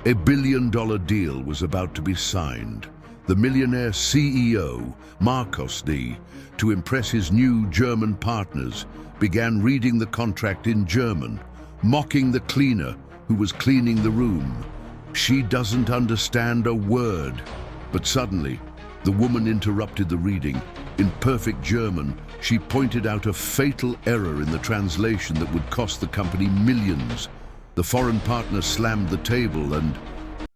A $1 billion deal was about to be signed. The Millionaire CEO, Markus D., to impress his new German partners, began reading the contract in German, mocking the cleaner who was cleaning the room. She doesn't understand a word. But suddenly, the woman interrupted the reading. In perfect German, she pointed out a fatal error in the translation that would cost the company millions. The foreign partner slammed the table, and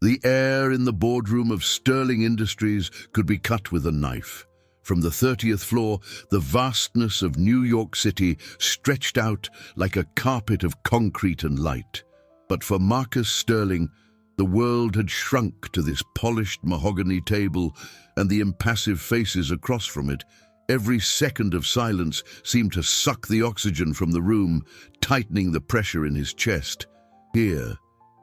the air in the boardroom of Sterling Industries could be cut with a knife. From the 30th floor, the vastness of New York City stretched out like a carpet of concrete and light. But for Marcus Sterling, the world had shrunk to this polished mahogany table and the impassive faces across from it. Every second of silence seemed to suck the oxygen from the room, tightening the pressure in his chest. Here,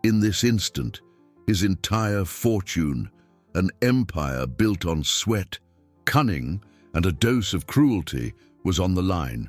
in this instant, his entire fortune, an empire built on sweat, cunning, and a dose of cruelty, was on the line.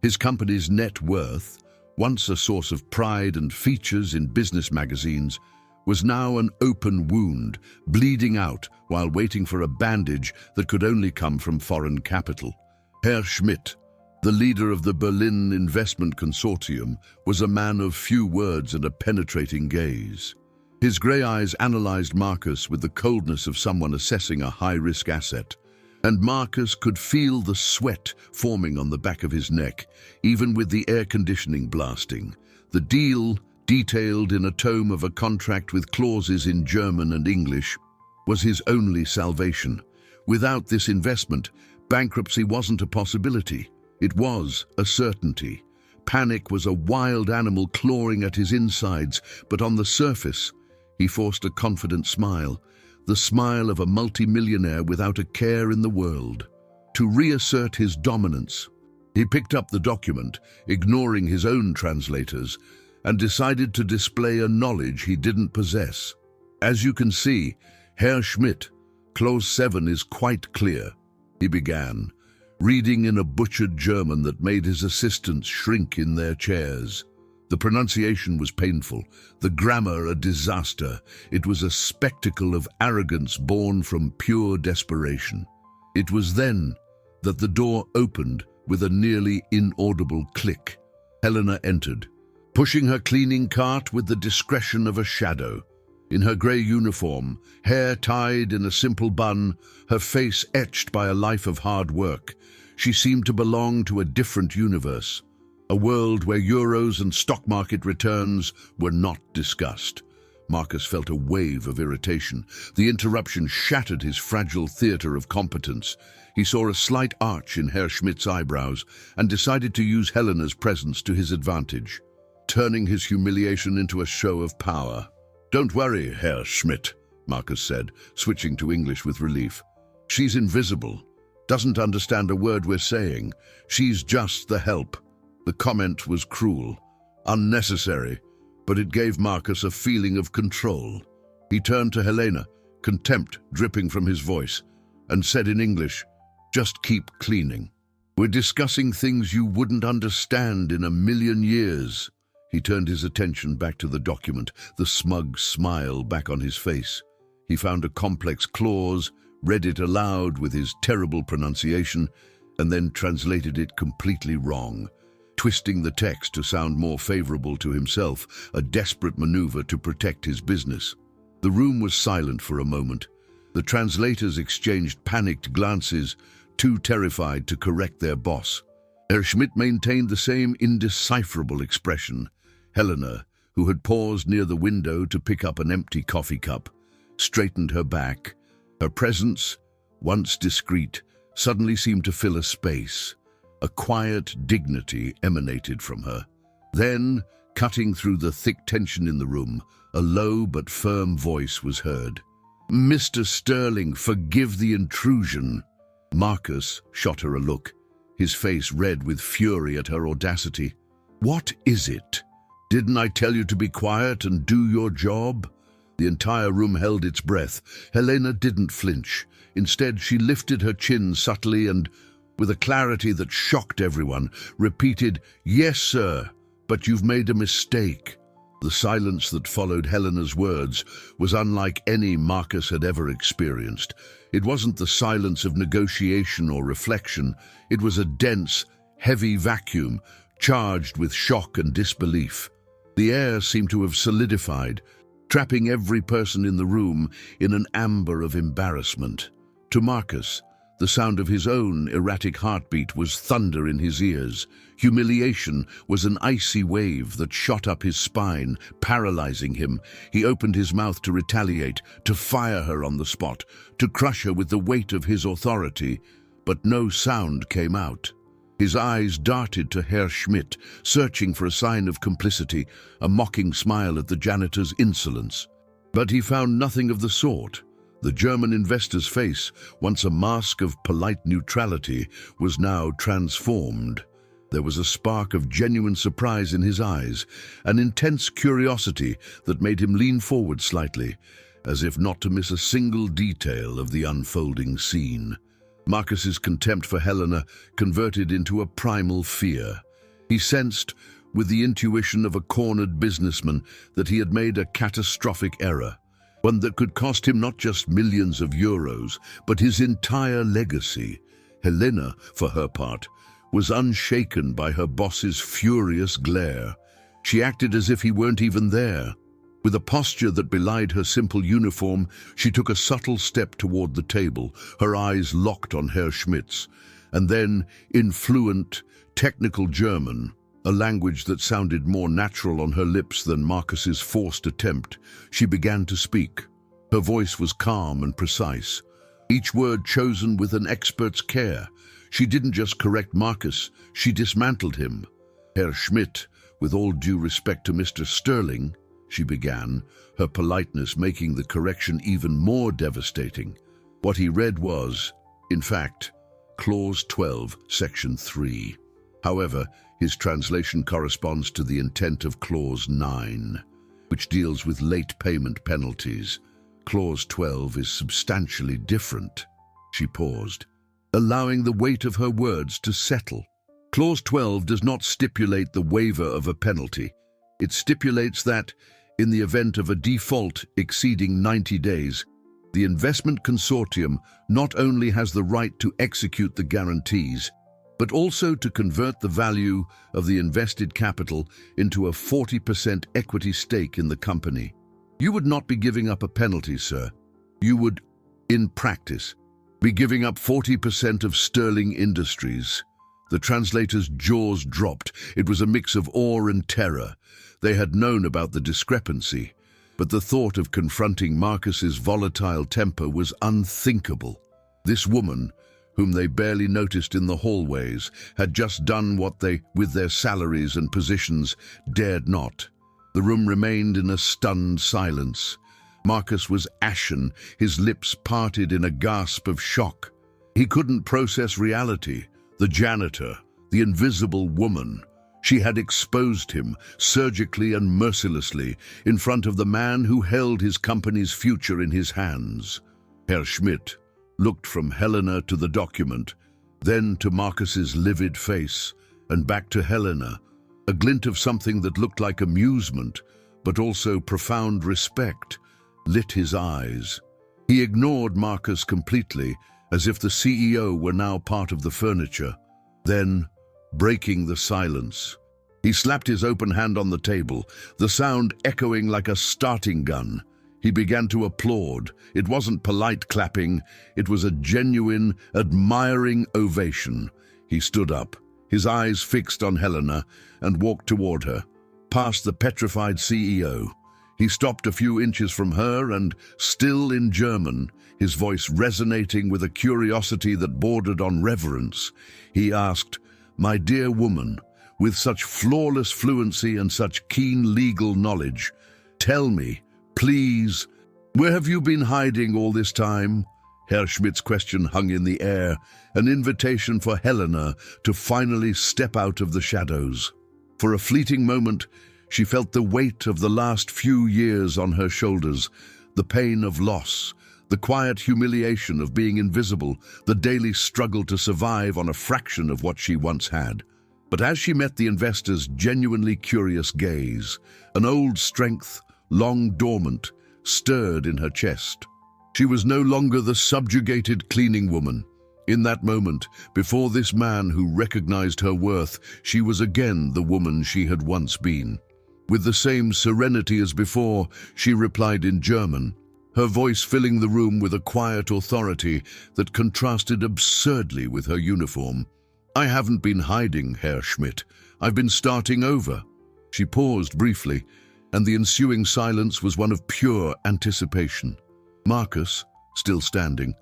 His company's net worth, once a source of pride and features in business magazines, was now an open wound, bleeding out while waiting for a bandage that could only come from foreign capital. Herr Schmidt, the leader of the Berlin Investment Consortium, was a man of few words and a penetrating gaze. His grey eyes analyzed Marcus with the coldness of someone assessing a high-risk asset. And Marcus could feel the sweat forming on the back of his neck, even with the air conditioning blasting. The deal, detailed in a tome of a contract with clauses in German and English, was his only salvation. Without this investment, bankruptcy wasn't a possibility. It was a certainty. Panic was a wild animal clawing at his insides, but on the surface, he forced a confident smile, the smile of a multimillionaire without a care in the world. To reassert his dominance, he picked up the document, ignoring his own translators, and decided to display a knowledge he didn't possess. As you can see, Herr Schmidt, Clause 7 is quite clear, he began, reading in a butchered German that made his assistants shrink in their chairs. The pronunciation was painful, the grammar a disaster. It was a spectacle of arrogance born from pure desperation. It was then that the door opened with a nearly inaudible click. Helena entered, pushing her cleaning cart with the discretion of a shadow. In her grey uniform, hair tied in a simple bun, her face etched by a life of hard work, she seemed to belong to a different universe. A world where euros and stock market returns were not discussed. Marcus felt a wave of irritation. The interruption shattered his fragile theatre of competence. He saw a slight arch in Herr Schmidt's eyebrows and decided to use Helena's presence to his advantage, turning his humiliation into a show of power. "Don't worry, Herr Schmidt," Marcus said, switching to English with relief. "She's invisible, doesn't understand a word we're saying. She's just the help." The comment was cruel, unnecessary, but it gave Marcus a feeling of control. He turned to Helena, contempt dripping from his voice, and said in English, "Just keep cleaning. We're discussing things you wouldn't understand in a million years." He turned his attention back to the document, the smug smile back on his face. He found a complex clause, read it aloud with his terrible pronunciation, and then translated it completely wrong, twisting the text to sound more favorable to himself, a desperate maneuver to protect his business. The room was silent for a moment. The translators exchanged panicked glances, too terrified to correct their boss. Herr Schmidt maintained the same indecipherable expression. Helena, who had paused near the window to pick up an empty coffee cup, straightened her back. Her presence, once discreet, suddenly seemed to fill a space. A quiet dignity emanated from her. Then, cutting through the thick tension in the room, a low but firm voice was heard. "Mr. Sterling, forgive the intrusion." Marcus shot her a look, his face red with fury at her audacity. "What is it? Didn't I tell you to be quiet and do your job?" The entire room held its breath. Helena didn't flinch. Instead, she lifted her chin subtly and, with a clarity that shocked everyone, repeated, "Yes, sir, but you've made a mistake." The silence that followed Helena's words was unlike any Marcus had ever experienced. It wasn't the silence of negotiation or reflection. It was a dense, heavy vacuum, charged with shock and disbelief. The air seemed to have solidified, trapping every person in the room in an amber of embarrassment. To Marcus, the sound of his own erratic heartbeat was thunder in his ears. Humiliation was an icy wave that shot up his spine, paralyzing him. He opened his mouth to retaliate, to fire her on the spot, to crush her with the weight of his authority, but no sound came out. His eyes darted to Herr Schmidt, searching for a sign of complicity, a mocking smile at the janitor's insolence. But he found nothing of the sort. The German investor's face, once a mask of polite neutrality, was now transformed. There was a spark of genuine surprise in his eyes, an intense curiosity that made him lean forward slightly, as if not to miss a single detail of the unfolding scene. Marcus's contempt for Helena converted into a primal fear. He sensed, with the intuition of a cornered businessman, that he had made a catastrophic error, one that could cost him not just millions of euros, but his entire legacy. Helena, for her part, was unshaken by her boss's furious glare. She acted as if he weren't even there. With a posture that belied her simple uniform, she took a subtle step toward the table, her eyes locked on Herr Schmidt's. And then, in fluent, technical German, a language that sounded more natural on her lips than Marcus's forced attempt, she began to speak. Her voice was calm and precise, each word chosen with an expert's care. She didn't just correct Marcus, she dismantled him. Herr Schmidt, with all due respect to Mr. Sterling, she began, her politeness making the correction even more devastating. What he read was, in fact, Clause 12, Section 3. However, his translation corresponds to the intent of Clause 9, which deals with late payment penalties. Clause 12 is substantially different. She paused, allowing the weight of her words to settle. Clause 12 does not stipulate the waiver of a penalty. It stipulates that, in the event of a default exceeding 90 days, the investment consortium not only has the right to execute the guarantees, but also to convert the value of the invested capital into a 40% equity stake in the company. You would not be giving up a penalty, sir. You would, in practice, be giving up 40% of Sterling Industries. The translator's jaws dropped. It was a mix of awe and terror. They had known about the discrepancy, but the thought of confronting Marcus's volatile temper was unthinkable. This woman, whom they barely noticed in the hallways, had just done what they, with their salaries and positions, dared not. The room remained in a stunned silence. Marcus was ashen, his lips parted in a gasp of shock. He couldn't process reality. The janitor, the invisible woman. She had exposed him, surgically and mercilessly, in front of the man who held his company's future in his hands. Herr Schmidt looked from Helena to the document, then to Marcus's livid face, and back to Helena, a glint of something that looked like amusement, but also profound respect, lit his eyes. He ignored Marcus completely, as if the CEO were now part of the furniture. Then, breaking the silence, he slapped his open hand on the table, the sound echoing like a starting gun. He began to applaud. It wasn't polite clapping, it was a genuine, admiring ovation. He stood up, his eyes fixed on Helena, and walked toward her, past the petrified CEO. He stopped a few inches from her and, still in German, his voice resonating with a curiosity that bordered on reverence, he asked, "My dear woman, with such flawless fluency and such keen legal knowledge, tell me, please, where have you been hiding all this time?" Herr Schmidt's question hung in the air, an invitation for Helena to finally step out of the shadows. For a fleeting moment, she felt the weight of the last few years on her shoulders, the pain of loss, the quiet humiliation of being invisible, the daily struggle to survive on a fraction of what she once had. But as she met the investor's genuinely curious gaze, an old strength, long dormant, stirred in her chest. She was no longer the subjugated cleaning woman. In that moment, before this man who recognized her worth, she was again the woman she had once been. With the same serenity as before, she replied in German, her voice filling the room with a quiet authority that contrasted absurdly with her uniform. "I haven't been hiding, Herr Schmidt. I've been starting over." She paused briefly, and the ensuing silence was one of pure anticipation. Marcus, still standing,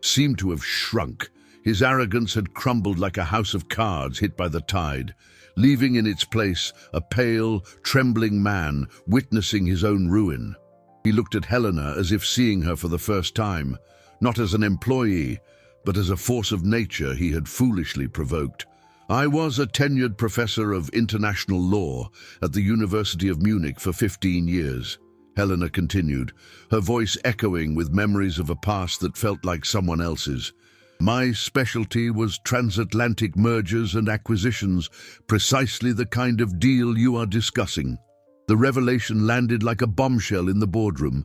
seemed to have shrunk. His arrogance had crumbled like a house of cards hit by the tide, leaving in its place a pale, trembling man witnessing his own ruin. He looked at Helena as if seeing her for the first time, not as an employee, but as a force of nature he had foolishly provoked. "I was a tenured professor of international law at the University of Munich for 15 years, Helena continued, her voice echoing with memories of a past that felt like someone else's. "My specialty was transatlantic mergers and acquisitions, precisely the kind of deal you are discussing." The revelation landed like a bombshell in the boardroom.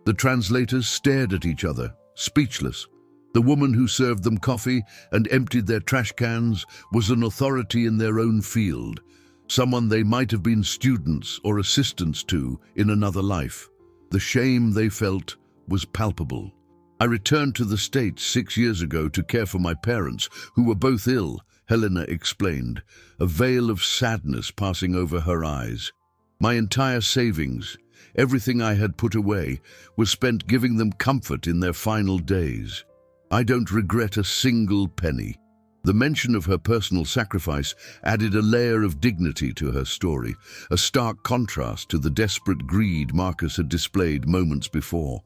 The translators stared at each other, speechless. The woman who served them coffee and emptied their trash cans was an authority in their own field, someone they might have been students or assistants to in another life. The shame they felt was palpable. "I returned to the States 6 years ago to care for my parents, who were both ill," Helena explained, a veil of sadness passing over her eyes. "My entire savings, everything I had put away, was spent giving them comfort in their final days. I don't regret a single penny." The mention of her personal sacrifice added a layer of dignity to her story, a stark contrast to the desperate greed Marcus had displayed moments before.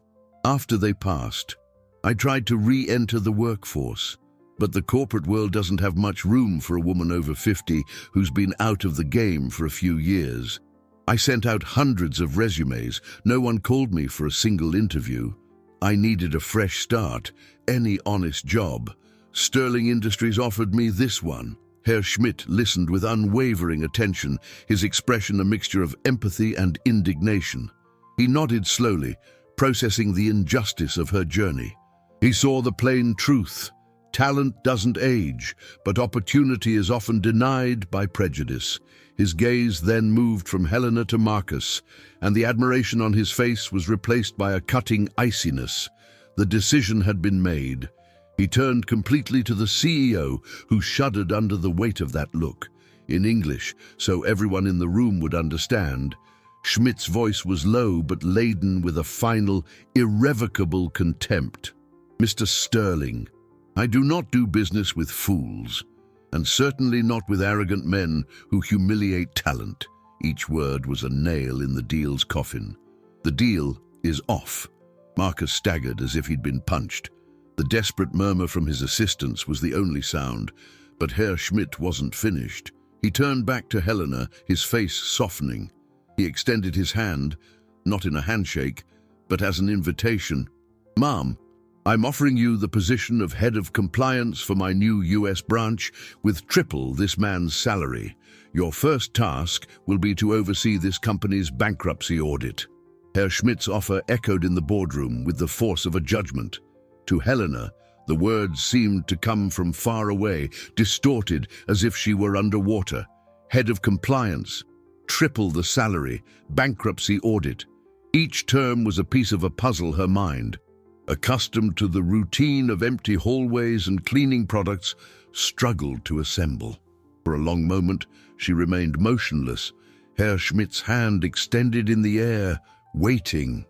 "After they passed, I tried to re-enter the workforce, but the corporate world doesn't have much room for a woman over 50 who's been out of the game for a few years. I sent out hundreds of resumes. No one called me for a single interview. I needed a fresh start, any honest job. Sterling Industries offered me this one." Herr Schmidt listened with unwavering attention, his expression a mixture of empathy and indignation. He nodded slowly, processing the injustice of her journey. He saw the plain truth. Talent doesn't age, but opportunity is often denied by prejudice. His gaze then moved from Helena to Marcus, and the admiration on his face was replaced by a cutting iciness. The decision had been made. He turned completely to the CEO, who shuddered under the weight of that look. In English, so everyone in the room would understand, Schmidt's voice was low but laden with a final, irrevocable contempt. "Mr. Sterling, I do not do business with fools, and certainly not with arrogant men who humiliate talent." Each word was a nail in the deal's coffin. "The deal is off." Marcus staggered as if he'd been punched. The desperate murmur from his assistants was the only sound, but Herr Schmidt wasn't finished. He turned back to Helena, his face softening. He extended his hand, not in a handshake, but as an invitation. "Ma'am, I'm offering you the position of head of compliance for my new US branch with triple this man's salary. Your first task will be to oversee this company's bankruptcy audit." Herr Schmidt's offer echoed in the boardroom with the force of a judgment. To Helena, the words seemed to come from far away, distorted as if she were underwater. Head of compliance, triple the salary, bankruptcy audit. Each term was a piece of a puzzle her mind, accustomed to the routine of empty hallways and cleaning products, struggled to assemble. For a long moment, she remained motionless, Herr Schmidt's hand extended in the air, waiting.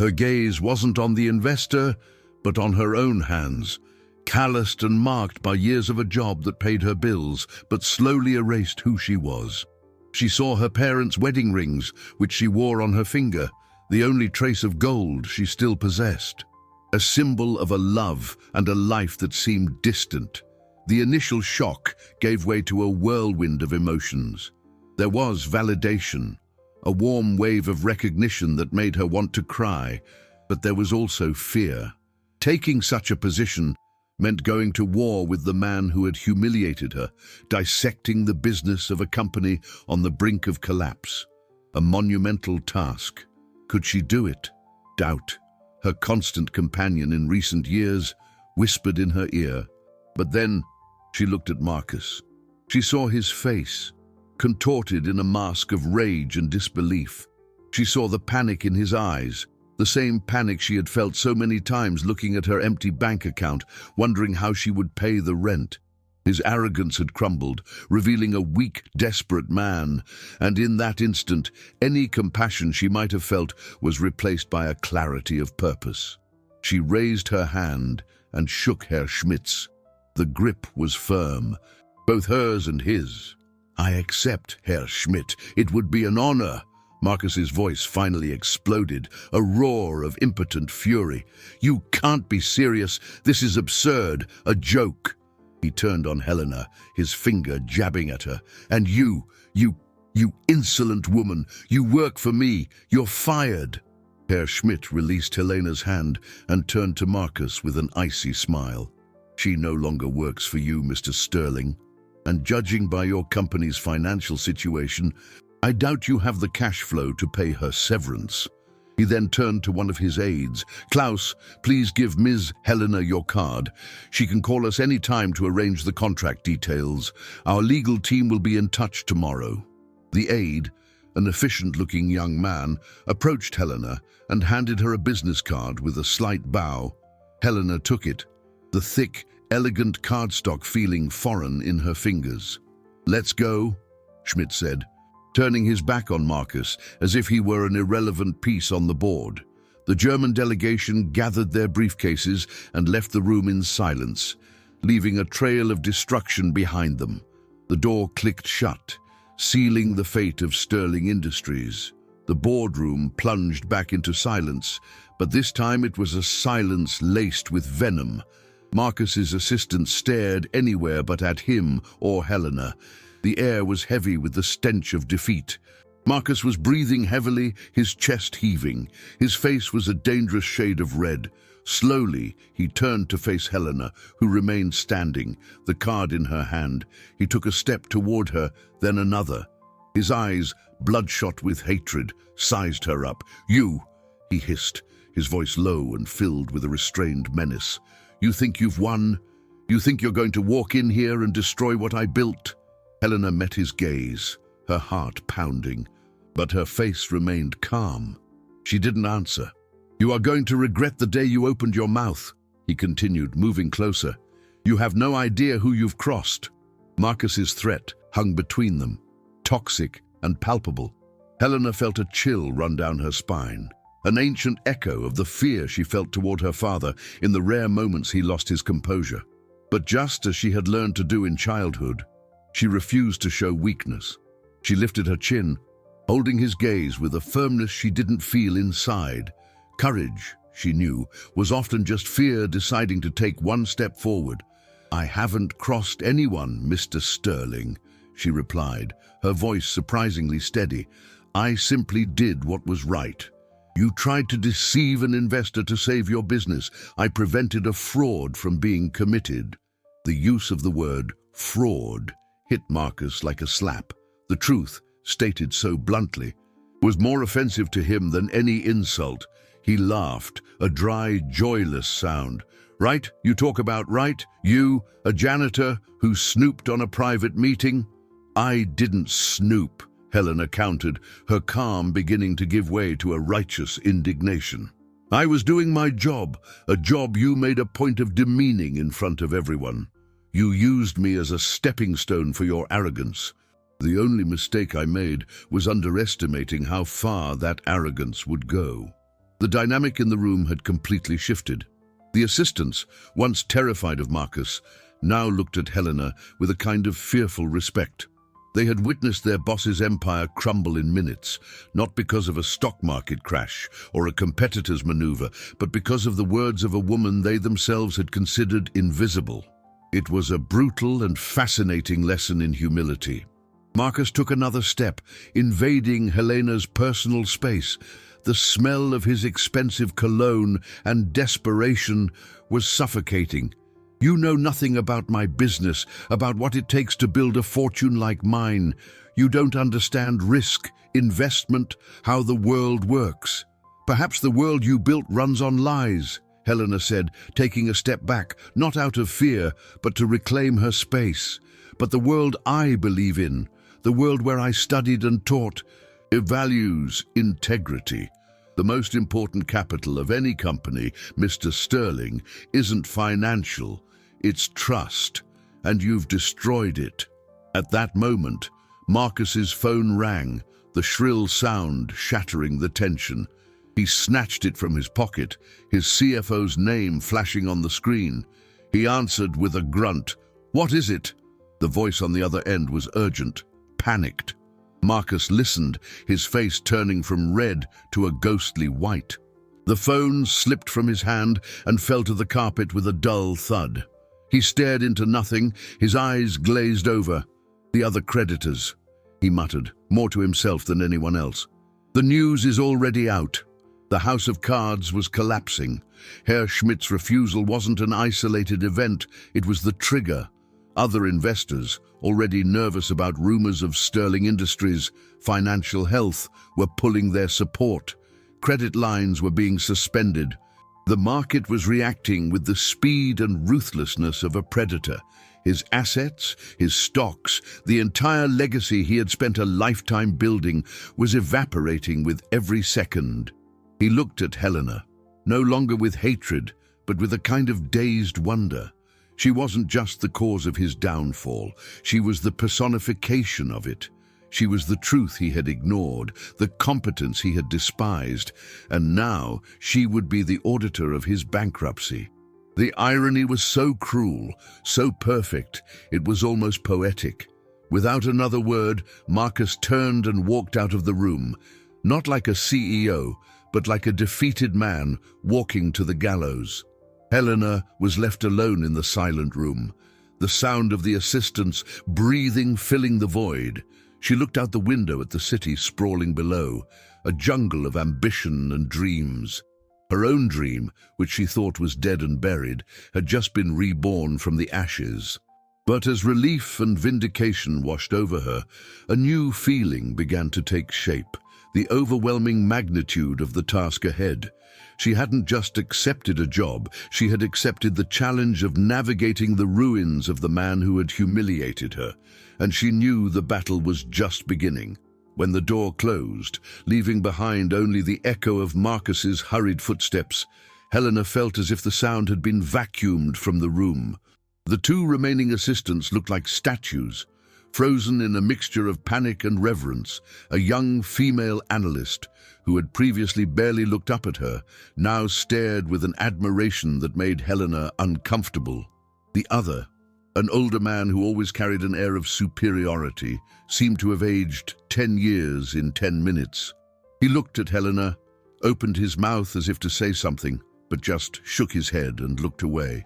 Her gaze wasn't on the investor, but on her own hands, calloused and marked by years of a job that paid her bills, but slowly erased who she was. She saw her parents' wedding rings, which she wore on her finger, the only trace of gold she still possessed. A symbol of a love and a life that seemed distant. The initial shock gave way to a whirlwind of emotions. There was validation, a warm wave of recognition that made her want to cry, but there was also fear. Taking such a position meant going to war with the man who had humiliated her, dissecting the business of a company on the brink of collapse. A monumental task. Could she do it? Doubt, her constant companion in recent years, whispered in her ear. But then she looked at Marcus. She saw his face, contorted in a mask of rage and disbelief. She saw the panic in his eyes, the same panic she had felt so many times looking at her empty bank account, wondering how she would pay the rent. His arrogance had crumbled, revealing a weak, desperate man, and in that instant, any compassion she might have felt was replaced by a clarity of purpose. She raised her hand and shook Herr Schmidt's. The grip was firm, both hers and his. "I accept, Herr Schmidt. It would be an honor." Marcus's voice finally exploded, a roar of impotent fury. "You can't be serious. This is absurd, a joke." He turned on Helena, his finger jabbing at her. "And you insolent woman, you work for me. You're fired." Herr Schmidt released Helena's hand and turned to Marcus with an icy smile. "She no longer works for you, Mr. Sterling. And judging by your company's financial situation, I doubt you have the cash flow to pay her severance." He then turned to one of his aides. "Klaus, please give Ms. Helena your card. She can call us any time to arrange the contract details. Our legal team will be in touch tomorrow." The aide, an efficient-looking young man, approached Helena and handed her a business card with a slight bow. Helena took it, the thick, elegant cardstock feeling foreign in her fingers. "Let's go," Schmidt said, turning his back on Marcus as if he were an irrelevant piece on the board. The German delegation gathered their briefcases and left the room in silence, leaving a trail of destruction behind them. The door clicked shut, sealing the fate of Sterling Industries. The boardroom plunged back into silence, but this time it was a silence laced with venom. Marcus's assistant stared anywhere but at him or Helena. The air was heavy with the stench of defeat. Marcus was breathing heavily, his chest heaving. His face was a dangerous shade of red. Slowly, he turned to face Helena, who remained standing, the card in her hand. He took a step toward her, then another. His eyes, bloodshot with hatred, sized her up. "You," he hissed, his voice low and filled with a restrained menace. "You think you've won? You think you're going to walk in here and destroy what I built?" Helena met his gaze, her heart pounding, but her face remained calm. She didn't answer. "You are going to regret the day you opened your mouth," he continued, moving closer. "You have no idea who you've crossed." Marcus's threat hung between them, toxic and palpable. Helena felt a chill run down her spine, an ancient echo of the fear she felt toward her father in the rare moments he lost his composure. But just as she had learned to do in childhood, she refused to show weakness. She lifted her chin, holding his gaze with a firmness she didn't feel inside. Courage, she knew, was often just fear deciding to take one step forward. "I haven't crossed anyone, Mr. Sterling," she replied, her voice surprisingly steady. "I simply did what was right. You tried to deceive an investor to save your business. I prevented a fraud from being committed." The use of the word fraud hit Marcus like a slap. The truth, stated so bluntly, was more offensive to him than any insult. He laughed, a dry, joyless sound. "Right, you talk about right? You, a janitor who snooped on a private meeting?" "I didn't snoop," Helena countered, her calm beginning to give way to a righteous indignation. "I was doing my job, a job you made a point of demeaning in front of everyone. You used me as a stepping stone for your arrogance. The only mistake I made was underestimating how far that arrogance would go." The dynamic in the room had completely shifted. The assistants, once terrified of Marcus, now looked at Helena with a kind of fearful respect. They had witnessed their boss's empire crumble in minutes, not because of a stock market crash or a competitor's maneuver, but because of the words of a woman they themselves had considered invisible. It was a brutal and fascinating lesson in humility. Marcus took another step, invading Helena's personal space. The smell of his expensive cologne and desperation was suffocating. You know nothing about my business, about what it takes to build a fortune like mine. You don't understand risk, investment, how the world works. Perhaps the world you built runs on lies, Helena said, taking a step back, not out of fear, but to reclaim her space. But the world I believe in, the world where I studied and taught, it values integrity. The most important capital of any company, Mr. Sterling, isn't financial, it's trust, and you've destroyed it. At that moment, Marcus's phone rang, the shrill sound shattering the tension. He snatched it from his pocket, his CFO's name flashing on the screen. He answered with a grunt. "What is it?" The voice on the other end was urgent, panicked. Marcus listened, his face turning from red to a ghostly white. The phone slipped from his hand and fell to the carpet with a dull thud. He stared into nothing, his eyes glazed over. "The other creditors," he muttered, more to himself than anyone else. "The news is already out." The house of cards was collapsing. Herr Schmidt's refusal wasn't an isolated event, it was the trigger. Other investors, already nervous about rumors of Sterling Industries' financial health, were pulling their support. Credit lines were being suspended. The market was reacting with the speed and ruthlessness of a predator. His assets, his stocks, the entire legacy he had spent a lifetime building was evaporating with every second. He looked at Helena, no longer with hatred, but with a kind of dazed wonder. She wasn't just the cause of his downfall, she was the personification of it. She was the truth he had ignored, the competence he had despised, and now she would be the auditor of his bankruptcy. The irony was so cruel, so perfect, it was almost poetic. Without another word, Marcus turned and walked out of the room, not like a CEO, but like a defeated man walking to the gallows. Helena was left alone in the silent room, the sound of the assistants breathing filling the void. She looked out the window at the city sprawling below, a jungle of ambition and dreams. Her own dream, which she thought was dead and buried, had just been reborn from the ashes. But as relief and vindication washed over her, a new feeling began to take shape, the overwhelming magnitude of the task ahead. She hadn't just accepted a job, she had accepted the challenge of navigating the ruins of the man who had humiliated her, and she knew the battle was just beginning. When the door closed, leaving behind only the echo of Marcus's hurried footsteps, Helena felt as if the sound had been vacuumed from the room. The two remaining assistants looked like statues, frozen in a mixture of panic and reverence. A young female analyst, who had previously barely looked up at her, now stared with an admiration that made Helena uncomfortable. The other, an older man who always carried an air of superiority, seemed to have aged 10 years in 10 minutes. He looked at Helena, opened his mouth as if to say something, but just shook his head and looked away.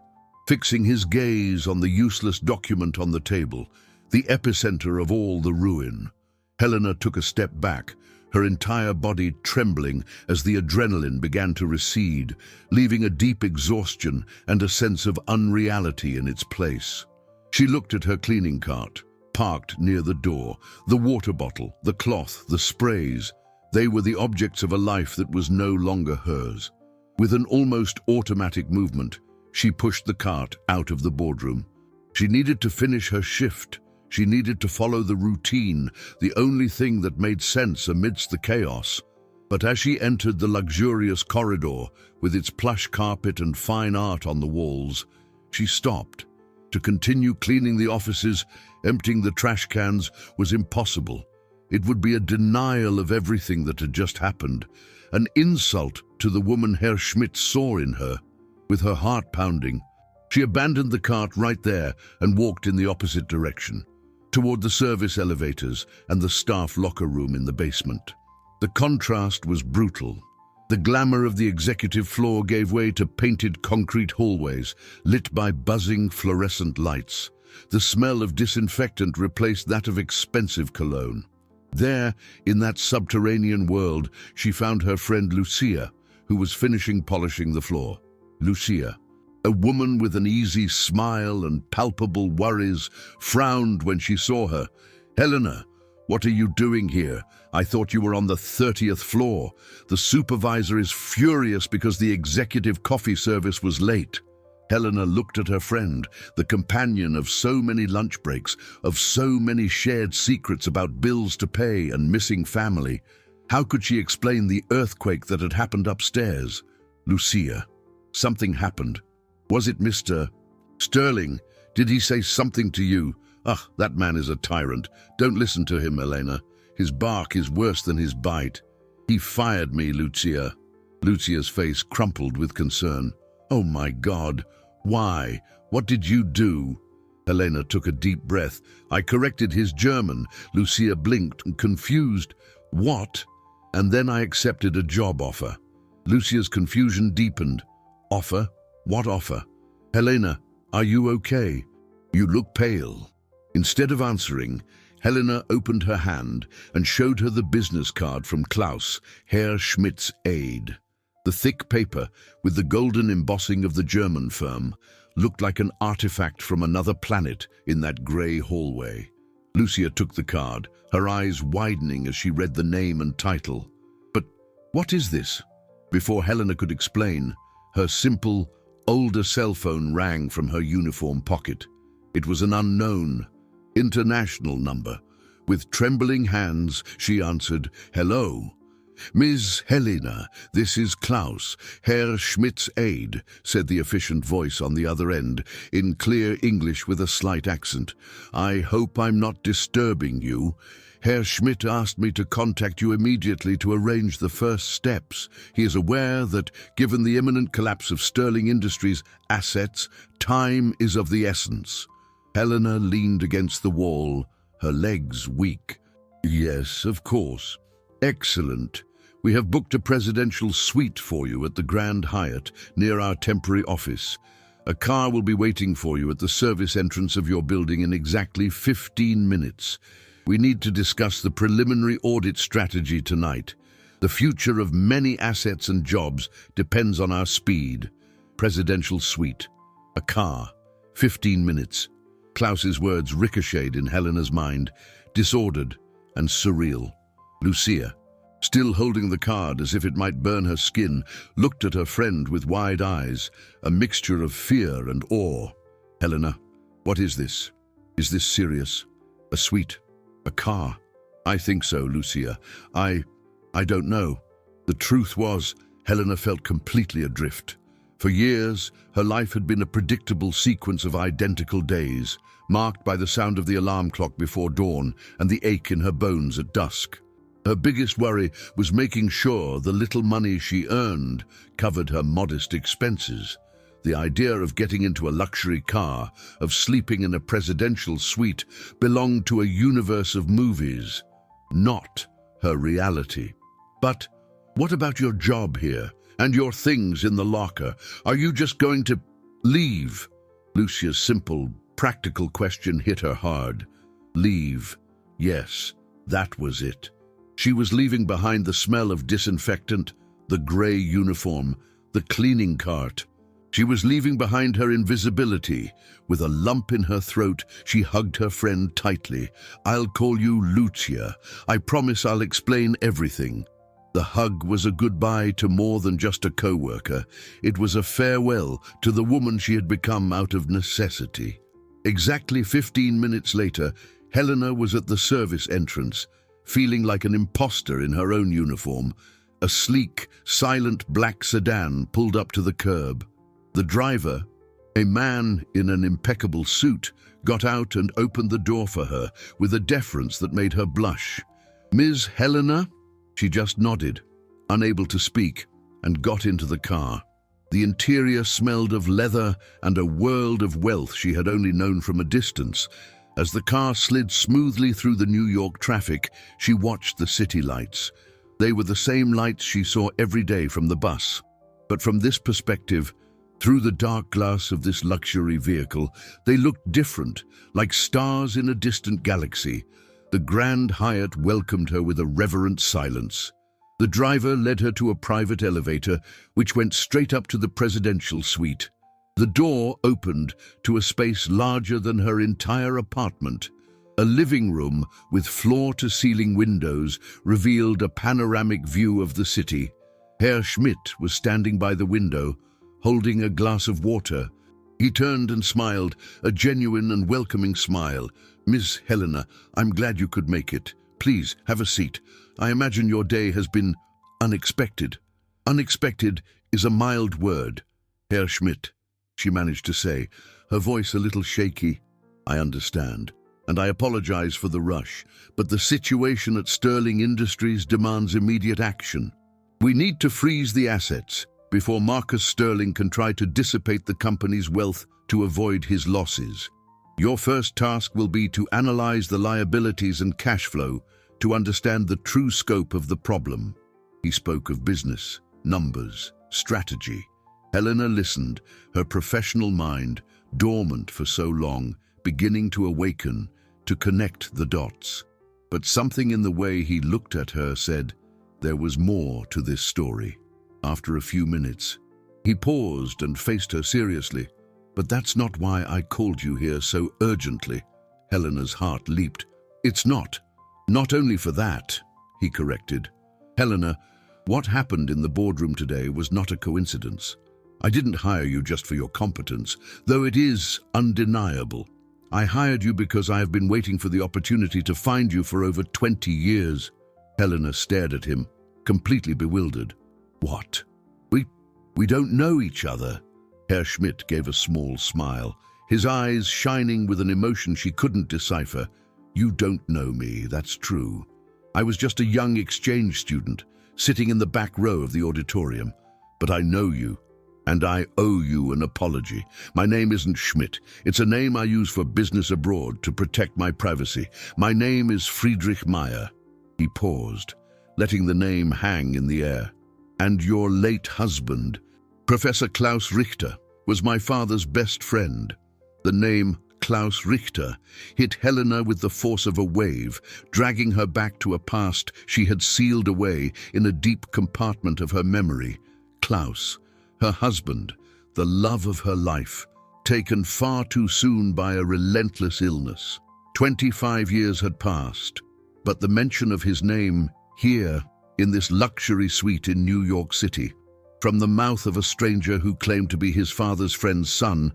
Fixing his gaze on the useless document on the table, the epicenter of all the ruin, Helena took a step back, her entire body trembling as the adrenaline began to recede, leaving a deep exhaustion and a sense of unreality in its place. She looked at her cleaning cart, parked near the door, the water bottle, the cloth, the sprays. They were the objects of a life that was no longer hers. With an almost automatic movement, she pushed the cart out of the boardroom. She needed to finish her shift. She needed to follow the routine, the only thing that made sense amidst the chaos. But as she entered the luxurious corridor, with its plush carpet and fine art on the walls, she stopped. To continue cleaning the offices, emptying the trash cans, was impossible. It would be a denial of everything that had just happened, an insult to the woman Herr Schmidt saw in her. With her heart pounding, she abandoned the cart right there and walked in the opposite direction, toward the service elevators and the staff locker room in the basement. The contrast was brutal. The glamour of the executive floor gave way to painted concrete hallways, lit by buzzing fluorescent lights. The smell of disinfectant replaced that of expensive cologne. There, in that subterranean world, she found her friend Lucia, who was finishing polishing the floor. Lucia, A woman with an easy smile and palpable worries frowned when she saw her. "Helena, what are you doing here? I thought you were on the 30th floor. The supervisor is furious because the executive coffee service was late." Helena looked at her friend, the companion of so many lunch breaks, of so many shared secrets about bills to pay and missing family. How could she explain the earthquake that had happened upstairs? "Lucia, something happened. Was it Mr. Sterling? Did he say something to you?" "Ah, that man is a tyrant. Don't listen to him, Elena. His bark is worse than his bite. He fired me, Lucia." Lucia's face crumpled with concern. "Oh my God, why? What did you do?" Helena took a deep breath. "I corrected his German." Lucia blinked, confused. "What?" "And then I accepted a job offer." Lucia's confusion deepened. "Offer? What offer?" "Helena, are you okay? You look pale." Instead of answering, Helena opened her hand and showed her the business card from Klaus, Herr Schmidt's aide. The thick paper, with the golden embossing of the German firm, looked like an artifact from another planet in that grey hallway. Lucia took the card, her eyes widening as she read the name and title. "But what is this?" Before Helena could explain, her simple, older cell phone rang from her uniform pocket. It was an unknown, international number. With trembling hands, she answered, "Hello." "Ms. Helena, this is Klaus, Herr Schmidt's aide," said the efficient voice on the other end, in clear English with a slight accent. "I hope I'm not disturbing you. Herr Schmidt asked me to contact you immediately to arrange the first steps. He is aware that, given the imminent collapse of Sterling Industries' assets, time is of the essence." Helena leaned against the wall, her legs weak. "Yes, of course. Excellent. We have booked a presidential suite for you at the Grand Hyatt, near our temporary office. A car will be waiting for you at the service entrance of your building in exactly 15 minutes. We need to discuss the preliminary audit strategy tonight. The future of many assets and jobs depends on our speed. Presidential suite. A car. 15 minutes. Klaus's words ricocheted in Helena's mind, disordered and surreal. Lucia, still holding the card as if it might burn her skin, looked at her friend with wide eyes, a mixture of fear and awe. "Helena, what is this? Is this serious? A suite? A car?" "I think so, Lucia. I don't know." The truth was, Helena felt completely adrift. For years, her life had been a predictable sequence of identical days, marked by the sound of the alarm clock before dawn and the ache in her bones at dusk. Her biggest worry was making sure the little money she earned covered her modest expenses. The idea of getting into a luxury car, of sleeping in a presidential suite, belonged to a universe of movies, not her reality. "But what about your job here, and your things in the locker? Are you just going to leave?" Lucia's simple, practical question hit her hard. Leave. Yes, that was it. She was leaving behind the smell of disinfectant, the grey uniform, the cleaning cart. She was leaving behind her invisibility. With a lump in her throat, she hugged her friend tightly. "I'll call you Lucia. I promise I'll explain everything." The hug was a goodbye to more than just a co-worker. It was a farewell to the woman she had become out of necessity. Exactly 15 minutes later, Helena was at the service entrance, feeling like an imposter in her own uniform. A sleek, silent black sedan pulled up to the curb. The driver, a man in an impeccable suit, got out and opened the door for her with a deference that made her blush. "Ms. Helena?" She just nodded, unable to speak, and got into the car. The interior smelled of leather and a world of wealth she had only known from a distance. As the car slid smoothly through the New York traffic, she watched the city lights. They were the same lights she saw every day from the bus. But from this perspective, through the dark glass of this luxury vehicle, they looked different, like stars in a distant galaxy. The Grand Hyatt welcomed her with a reverent silence. The driver led her to a private elevator, which went straight up to the presidential suite. The door opened to a space larger than her entire apartment. A living room with floor-to-ceiling windows revealed a panoramic view of the city. Herr Schmidt was standing by the window, holding a glass of water. He turned and smiled, a genuine and welcoming smile. "Miss Helena, I'm glad you could make it. Please, have a seat. I imagine your day has been unexpected." "Unexpected is a mild word, Herr Schmidt," she managed to say, her voice a little shaky. "I understand, and I apologize for the rush, but the situation at Sterling Industries demands immediate action. We need to freeze the assets before Marcus Sterling can try to dissipate the company's wealth to avoid his losses. Your first task will be to analyze the liabilities and cash flow to understand the true scope of the problem." He spoke of business, numbers, strategy. Helena listened, her professional mind, dormant for so long, beginning to awaken, to connect the dots. But something in the way he looked at her said there was more to this story. After a few minutes, he paused and faced her seriously. "But that's not why I called you here so urgently." Helena's heart leaped. "It's not. Not only for that," he corrected. "Helena, what happened in the boardroom today was not a coincidence. I didn't hire you just for your competence, though it is undeniable. I hired you because I have been waiting for the opportunity to find you for over 20 years. Helena stared at him, completely bewildered. "What? We don't know each other." Herr Schmidt gave a small smile, his eyes shining with an emotion she couldn't decipher. "You don't know me, that's true. I was just a young exchange student, sitting in the back row of the auditorium. But I know you, and I owe you an apology. My name isn't Schmidt. It's a name I use for business abroad to protect my privacy. My name is Friedrich Meyer." He paused, letting the name hang in the air. "And your late husband, Professor Klaus Richter, was my father's best friend." The name Klaus Richter hit Helena with the force of a wave, dragging her back to a past she had sealed away in a deep compartment of her memory. Klaus, her husband, the love of her life, taken far too soon by a relentless illness. 25 years had passed, but the mention of his name here, in this luxury suite in New York City, from the mouth of a stranger who claimed to be his father's friend's son,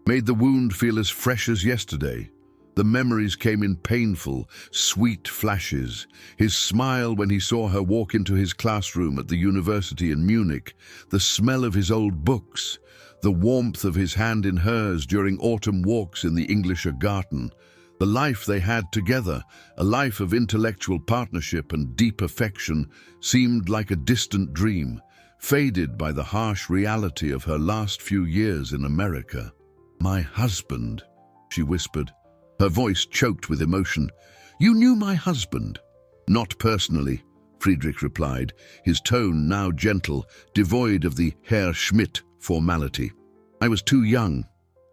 made the wound feel as fresh as yesterday. The memories came in painful, sweet flashes. His smile when he saw her walk into his classroom at the university in Munich, the smell of his old books, the warmth of his hand in hers during autumn walks in the Englischer Garten. The life they had together, a life of intellectual partnership and deep affection, seemed like a distant dream, faded by the harsh reality of her last few years in America. "My husband," she whispered, her voice choked with emotion. "You knew my husband?" "Not personally," Friedrich replied, his tone now gentle, devoid of the Herr Schmidt formality. "I was too young,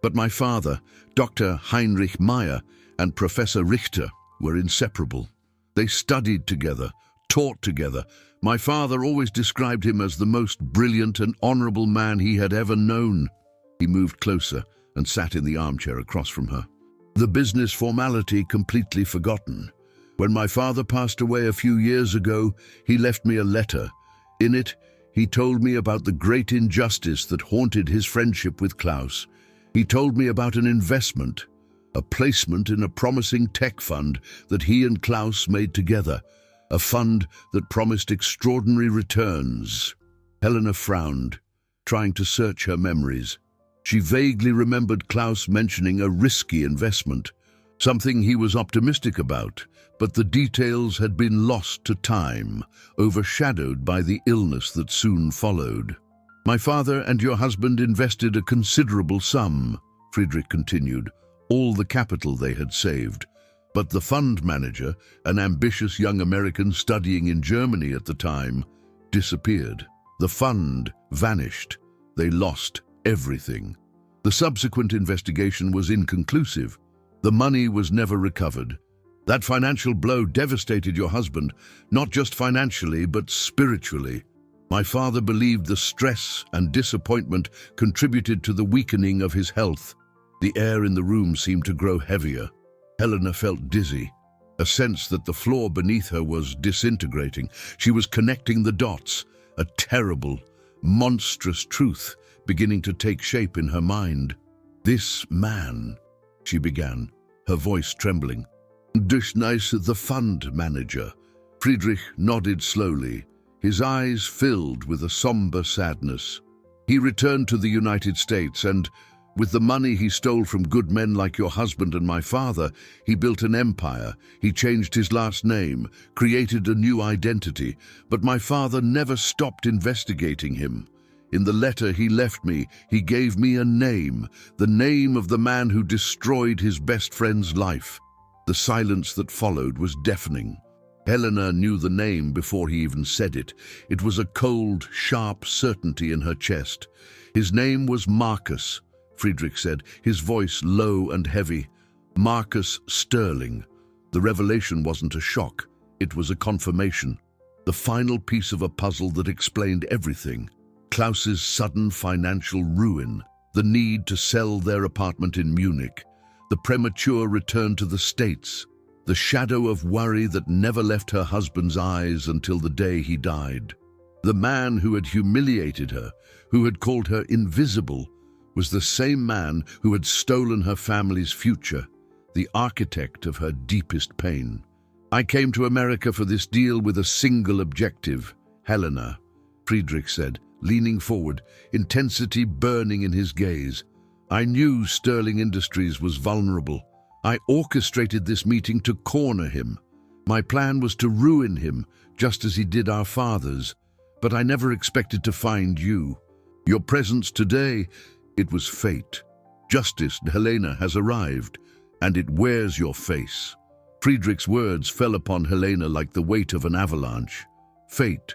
but my father, Dr. Heinrich Meyer, and Professor Richter were inseparable. They studied together, taught together. My father always described him as the most brilliant and honorable man he had ever known." He moved closer and sat in the armchair across from her. "The business formality completely forgotten. When my father passed away a few years ago, he left me a letter. In it, he told me about the great injustice that haunted his friendship with Klaus. He told me about an investment, a placement in a promising tech fund that he and Klaus made together, a fund that promised extraordinary returns." Helena frowned, trying to search her memories. She vaguely remembered Klaus mentioning a risky investment, something he was optimistic about, but the details had been lost to time, overshadowed by the illness that soon followed. "My father and your husband invested a considerable sum," Friedrich continued, "all the capital they had saved. But the fund manager, an ambitious young American studying in Germany at the time, disappeared. The fund vanished. They lost everything. The subsequent investigation was inconclusive. The money was never recovered. That financial blow devastated your husband, not just financially, but spiritually." My father believed the stress and disappointment contributed to the weakening of his health. The air in the room seemed to grow heavier. Helena felt dizzy, a sense that the floor beneath her was disintegrating. She was connecting the dots, a terrible, monstrous truth beginning to take shape in her mind. "This man," she began, her voice trembling. "Duschneis, the fund manager." Friedrich nodded slowly, his eyes filled with a somber sadness. "He returned to the United States and, with the money he stole from good men like your husband and my father, he built an empire. He changed his last name, created a new identity, but my father never stopped investigating him. In the letter he left me, he gave me a name, the name of the man who destroyed his best friend's life." The silence that followed was deafening. Helena knew the name before he even said it. It was a cold, sharp certainty in her chest. "His name was Marcus," Friedrich said, his voice low and heavy. "Marcus Sterling." The revelation wasn't a shock, it was a confirmation. The final piece of a puzzle that explained everything. Klaus's sudden financial ruin, the need to sell their apartment in Munich, the premature return to the States, the shadow of worry that never left her husband's eyes until the day he died. The man who had humiliated her, who had called her invisible, was the same man who had stolen her family's future, the architect of her deepest pain. "I came to America for this deal with a single objective, Helena," Friedrich said, leaning forward, intensity burning in his gaze. "I knew Sterling Industries was vulnerable. I orchestrated this meeting to corner him. My plan was to ruin him, just as he did our fathers. But I never expected to find you. Your presence today, it was fate. Justice, Helena, has arrived, and it wears your face." Friedrich's words fell upon Helena like the weight of an avalanche. Fate,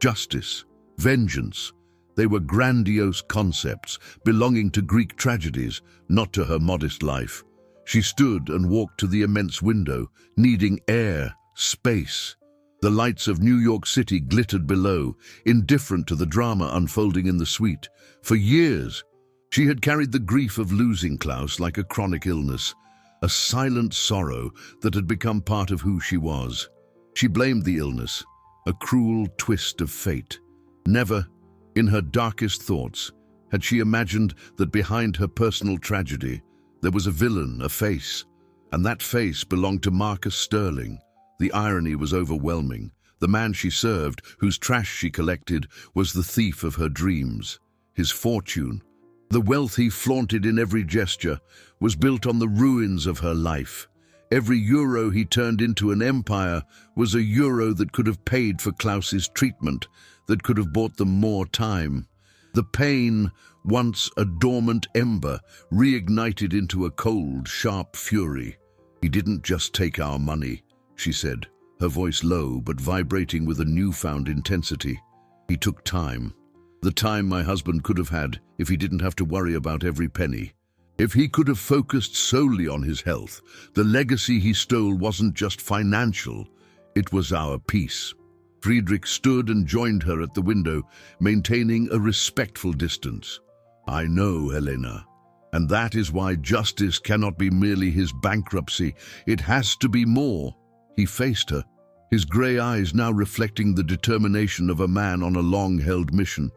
justice, vengeance. They were grandiose concepts belonging to Greek tragedies, not to her modest life. She stood and walked to the immense window, needing air, space. The lights of New York City glittered below, indifferent to the drama unfolding in the suite. For years, she had carried the grief of losing Klaus like a chronic illness, a silent sorrow that had become part of who she was. She blamed the illness, a cruel twist of fate. Never, in her darkest thoughts, had she imagined that behind her personal tragedy, there was a villain, a face, and that face belonged to Marcus Sterling. The irony was overwhelming. The man she served, whose trash she collected, was the thief of her dreams. His fortune, the wealth he flaunted in every gesture, was built on the ruins of her life. Every euro he turned into an empire was a euro that could have paid for Klaus's treatment, that could have bought them more time. The pain, once a dormant ember, reignited into a cold, sharp fury. "He didn't just take our money," she said, her voice low but vibrating with a newfound intensity. "He took time. The time my husband could have had if he didn't have to worry about every penny. If he could have focused solely on his health, the legacy he stole wasn't just financial, it was our peace." Friedrich stood and joined her at the window, maintaining a respectful distance. "I know, Helena, and that is why justice cannot be merely his bankruptcy. It has to be more." He faced her, his grey eyes now reflecting the determination of a man on a long-held mission.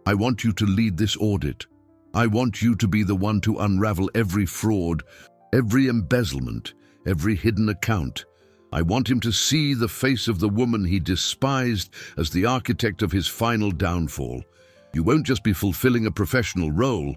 "I want you to lead this audit. I want you to be the one to unravel every fraud, every embezzlement, every hidden account. I want him to see the face of the woman he despised as the architect of his final downfall. You won't just be fulfilling a professional role,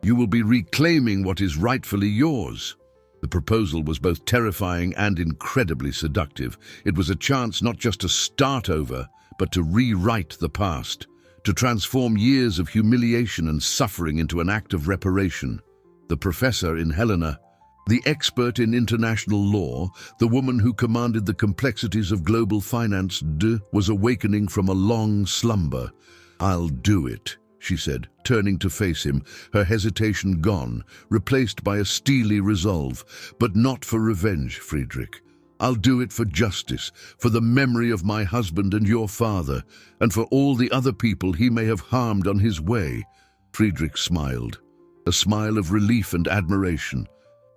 you will be reclaiming what is rightfully yours." The proposal was both terrifying and incredibly seductive. It was a chance not just to start over, but to rewrite the past, to transform years of humiliation and suffering into an act of reparation. The professor in Helena, the expert in international law, the woman who commanded the complexities of global finance, was awakening from a long slumber. "I'll do it," she said, turning to face him, her hesitation gone, replaced by a steely resolve. "But not for revenge, Friedrich. I'll do it for justice, for the memory of my husband and your father, and for all the other people he may have harmed on his way." Friedrich smiled, a smile of relief and admiration.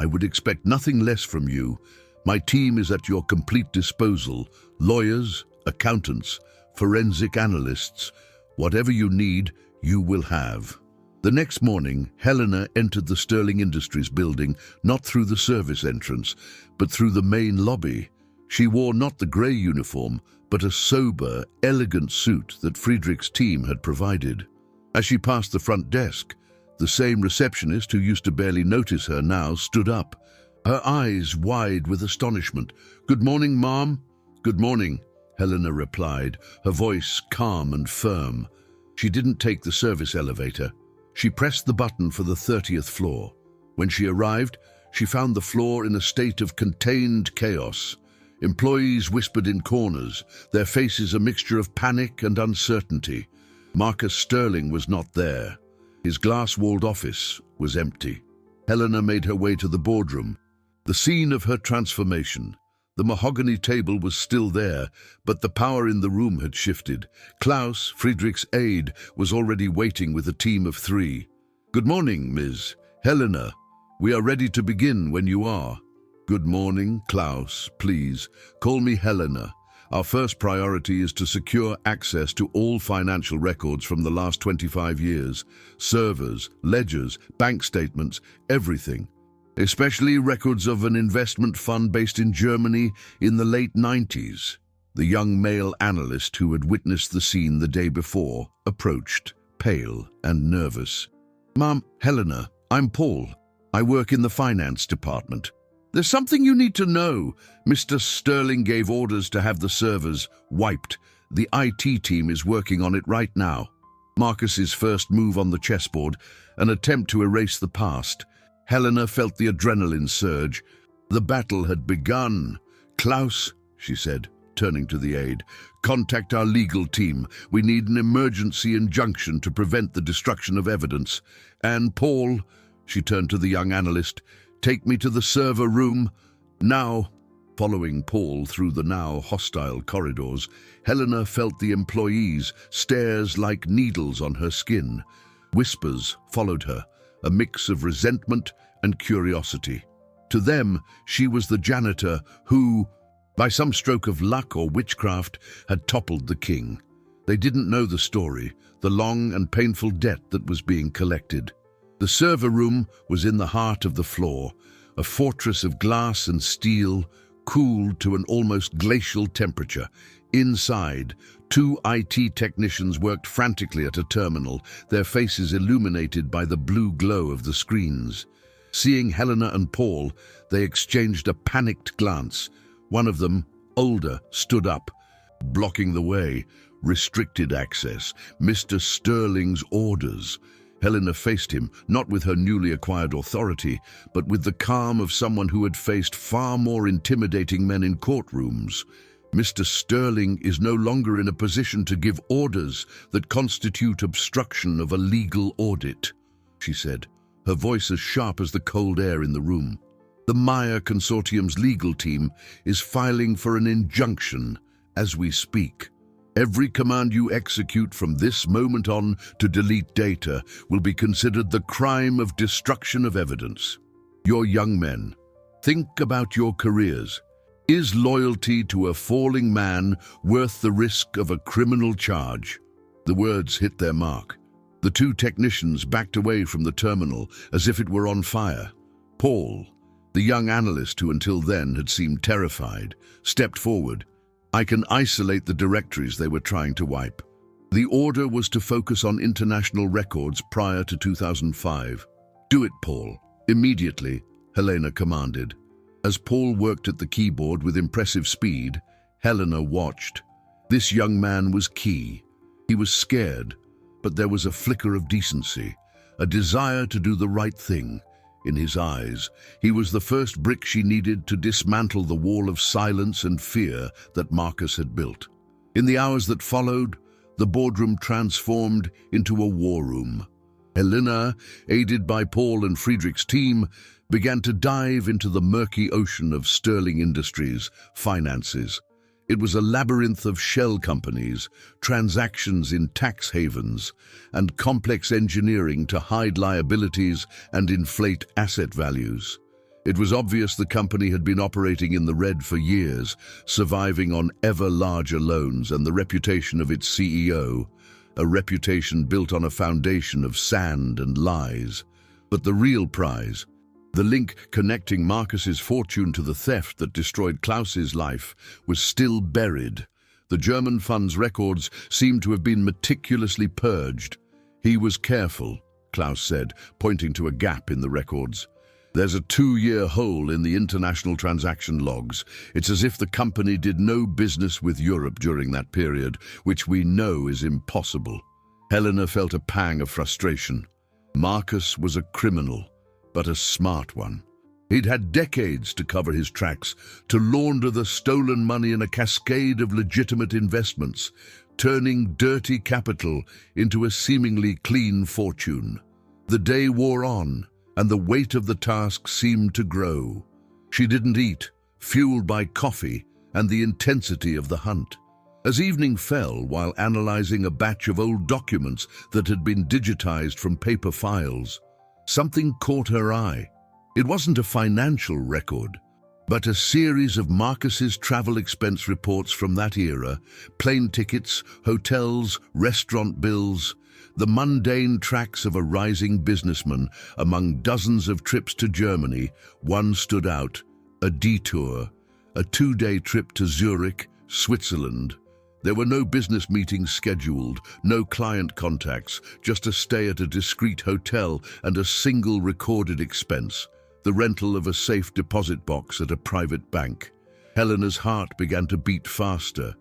"I would expect nothing less from you. My team is at your complete disposal. Lawyers, accountants, forensic analysts. Whatever you need, you will have." The next morning, Helena entered the Sterling Industries building, not through the service entrance, but through the main lobby. She wore not the grey uniform, but a sober, elegant suit that Friedrich's team had provided. As she passed the front desk, the same receptionist who used to barely notice her now stood up, her eyes wide with astonishment. "Good morning, ma'am." "Good morning," Helena replied, her voice calm and firm. She didn't take the service elevator. She pressed the button for the 30th floor. When she arrived, she found the floor in a state of contained chaos. Employees whispered in corners, their faces a mixture of panic and uncertainty. Marcus Sterling was not there. His glass-walled office was empty. Helena made her way to the boardroom, the scene of her transformation. The mahogany table was still there, but the power in the room had shifted. Klaus, Friedrich's aide, was already waiting with a team of 3. "Good morning, Ms. Helena. We are ready to begin when you are." "Good morning, Klaus. Please, call me Helena. Our first priority is to secure access to all financial records from the last 25 years. Servers, ledgers, bank statements, everything. Especially records of an investment fund based in Germany in the late 90s. The young male analyst who had witnessed the scene the day before approached, pale and nervous. "Ma'am, Helena, I'm Paul. I work in the finance department. There's something you need to know. Mr. Sterling gave orders to have the servers wiped. The IT team is working on it right now." Marcus's first move on the chessboard, an attempt to erase the past. Helena felt the adrenaline surge. The battle had begun. "Klaus," she said, turning to the aide, "contact our legal team. We need an emergency injunction to prevent the destruction of evidence. And Paul," she turned to the young analyst, "take me to the server room now." Following Paul through the now hostile corridors, Helena felt the employees' stares like needles on her skin. Whispers followed her, a mix of resentment and curiosity. To them, she was the janitor who, by some stroke of luck or witchcraft, had toppled the king. They didn't know the story, the long and painful debt that was being collected. The server room was in the heart of the floor, a fortress of glass and steel, cooled to an almost glacial temperature. Inside, 2 IT technicians worked frantically at a terminal, their faces illuminated by the blue glow of the screens. Seeing Helena and Paul, they exchanged a panicked glance. One of them, older, stood up, blocking the way. "Restricted access. Mr. Sterling's orders." Helena faced him, not with her newly acquired authority, but with the calm of someone who had faced far more intimidating men in courtrooms. "Mr. Sterling is no longer in a position to give orders that constitute obstruction of a legal audit," she said, her voice as sharp as the cold air in the room. "The Meyer Consortium's legal team is filing for an injunction as we speak. Every command you execute from this moment on to delete data will be considered the crime of destruction of evidence. Your young men, think about your careers. Is loyalty to a falling man worth the risk of a criminal charge?" The words hit their mark. The 2 technicians backed away from the terminal as if it were on fire. Paul, the young analyst who until then had seemed terrified, stepped forward. "I can isolate the directories they were trying to wipe. The order was to focus on international records prior to 2005. Do it, Paul. Immediately," Helena commanded. As Paul worked at the keyboard with impressive speed, Helena watched. This young man was key. He was scared, but there was a flicker of decency, a desire to do the right thing. In his eyes, he was the first brick she needed to dismantle the wall of silence and fear that Marcus had built. In the hours that followed, the boardroom transformed into a war room. Helena, aided by Paul and Friedrich's team, began to dive into the murky ocean of Sterling Industries' finances. It was a labyrinth of shell companies, transactions in tax havens, and complex engineering to hide liabilities and inflate asset values. It was obvious the company had been operating in the red for years, surviving on ever larger loans and the reputation of its CEO, a reputation built on a foundation of sand and lies. But the real prize, the link connecting Marcus's fortune to the theft that destroyed Klaus's life, was still buried. The German fund's records seemed to have been meticulously purged. "He was careful," Klaus said, pointing to a gap in the records. "There's a 2-year hole in the international transaction logs. It's as if the company did no business with Europe during that period, which we know is impossible." Helena felt a pang of frustration. Marcus was a criminal, but a smart one. He'd had decades to cover his tracks, to launder the stolen money in a cascade of legitimate investments, turning dirty capital into a seemingly clean fortune. The day wore on, and the weight of the task seemed to grow. She didn't eat, fueled by coffee and the intensity of the hunt. As evening fell, while analyzing a batch of old documents that had been digitized from paper files, something caught her eye. It wasn't a financial record, but a series of Marcus's travel expense reports from that era: plane tickets, hotels, restaurant bills, the mundane tracks of a rising businessman. Among dozens of trips to Germany, one stood out: a detour, a 2-day trip to Zurich, Switzerland. There were no business meetings scheduled, no client contacts, just a stay at a discreet hotel and a single recorded expense: the rental of a safe deposit box at a private bank. Helena's heart began to beat faster.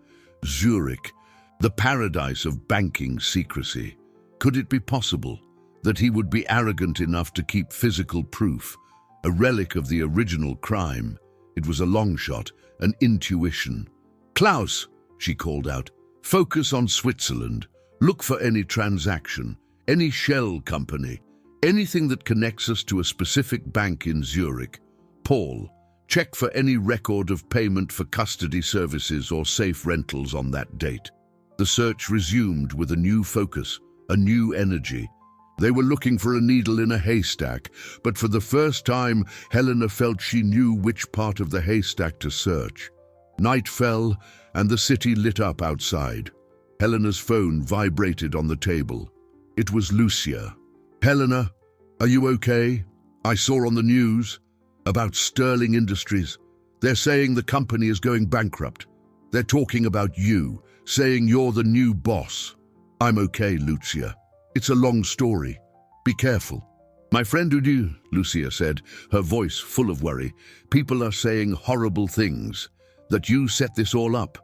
Zurich, the paradise of banking secrecy. Could it be possible that he would be arrogant enough to keep physical proof, a relic of the original crime? It was a long shot, an intuition. "Klaus," she called out, "focus on Switzerland. Look for any transaction, any shell company, anything that connects us to a specific bank in Zurich. Paul, check for any record of payment for custody services or safe rentals on that date." The search resumed with a new focus, a new energy. They were looking for a needle in a haystack, but for the first time, Helena felt she knew which part of the haystack to search. Night fell, and the city lit up outside. Helena's phone vibrated on the table. It was Lucia. "Helena, are you okay? I saw on the news about Sterling Industries. They're saying the company is going bankrupt. They're talking about you, saying you're the new boss." "I'm okay, Lucia. It's a long story. Be careful." "My friend Udu," Lucia said, her voice full of worry, "people are saying horrible things. That you set this all up.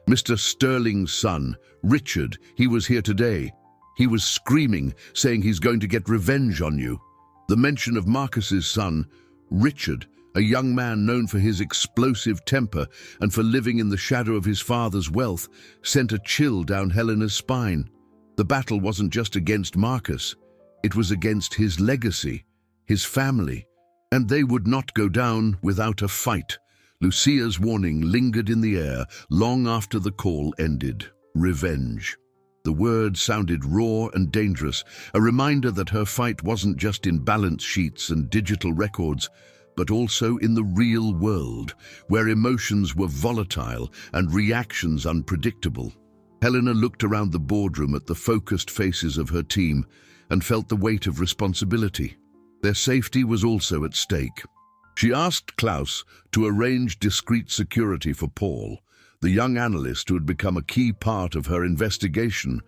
Mr. Sterling's son, Richard, he was here today. He was screaming, saying he's going to get revenge on you." The mention of Marcus's son, Richard, a young man known for his explosive temper and for living in the shadow of his father's wealth, sent a chill down Helena's spine. The battle wasn't just against Marcus. It was against his legacy, his family, and they would not go down without a fight. Lucia's warning lingered in the air long after the call ended. Revenge. The word sounded raw and dangerous, a reminder that her fight wasn't just in balance sheets and digital records, but also in the real world, where emotions were volatile and reactions unpredictable. Helena looked around the boardroom at the focused faces of her team and felt the weight of responsibility. Their safety was also at stake. She asked Klaus to arrange discreet security for Paul, the young analyst who had become a key part of her investigation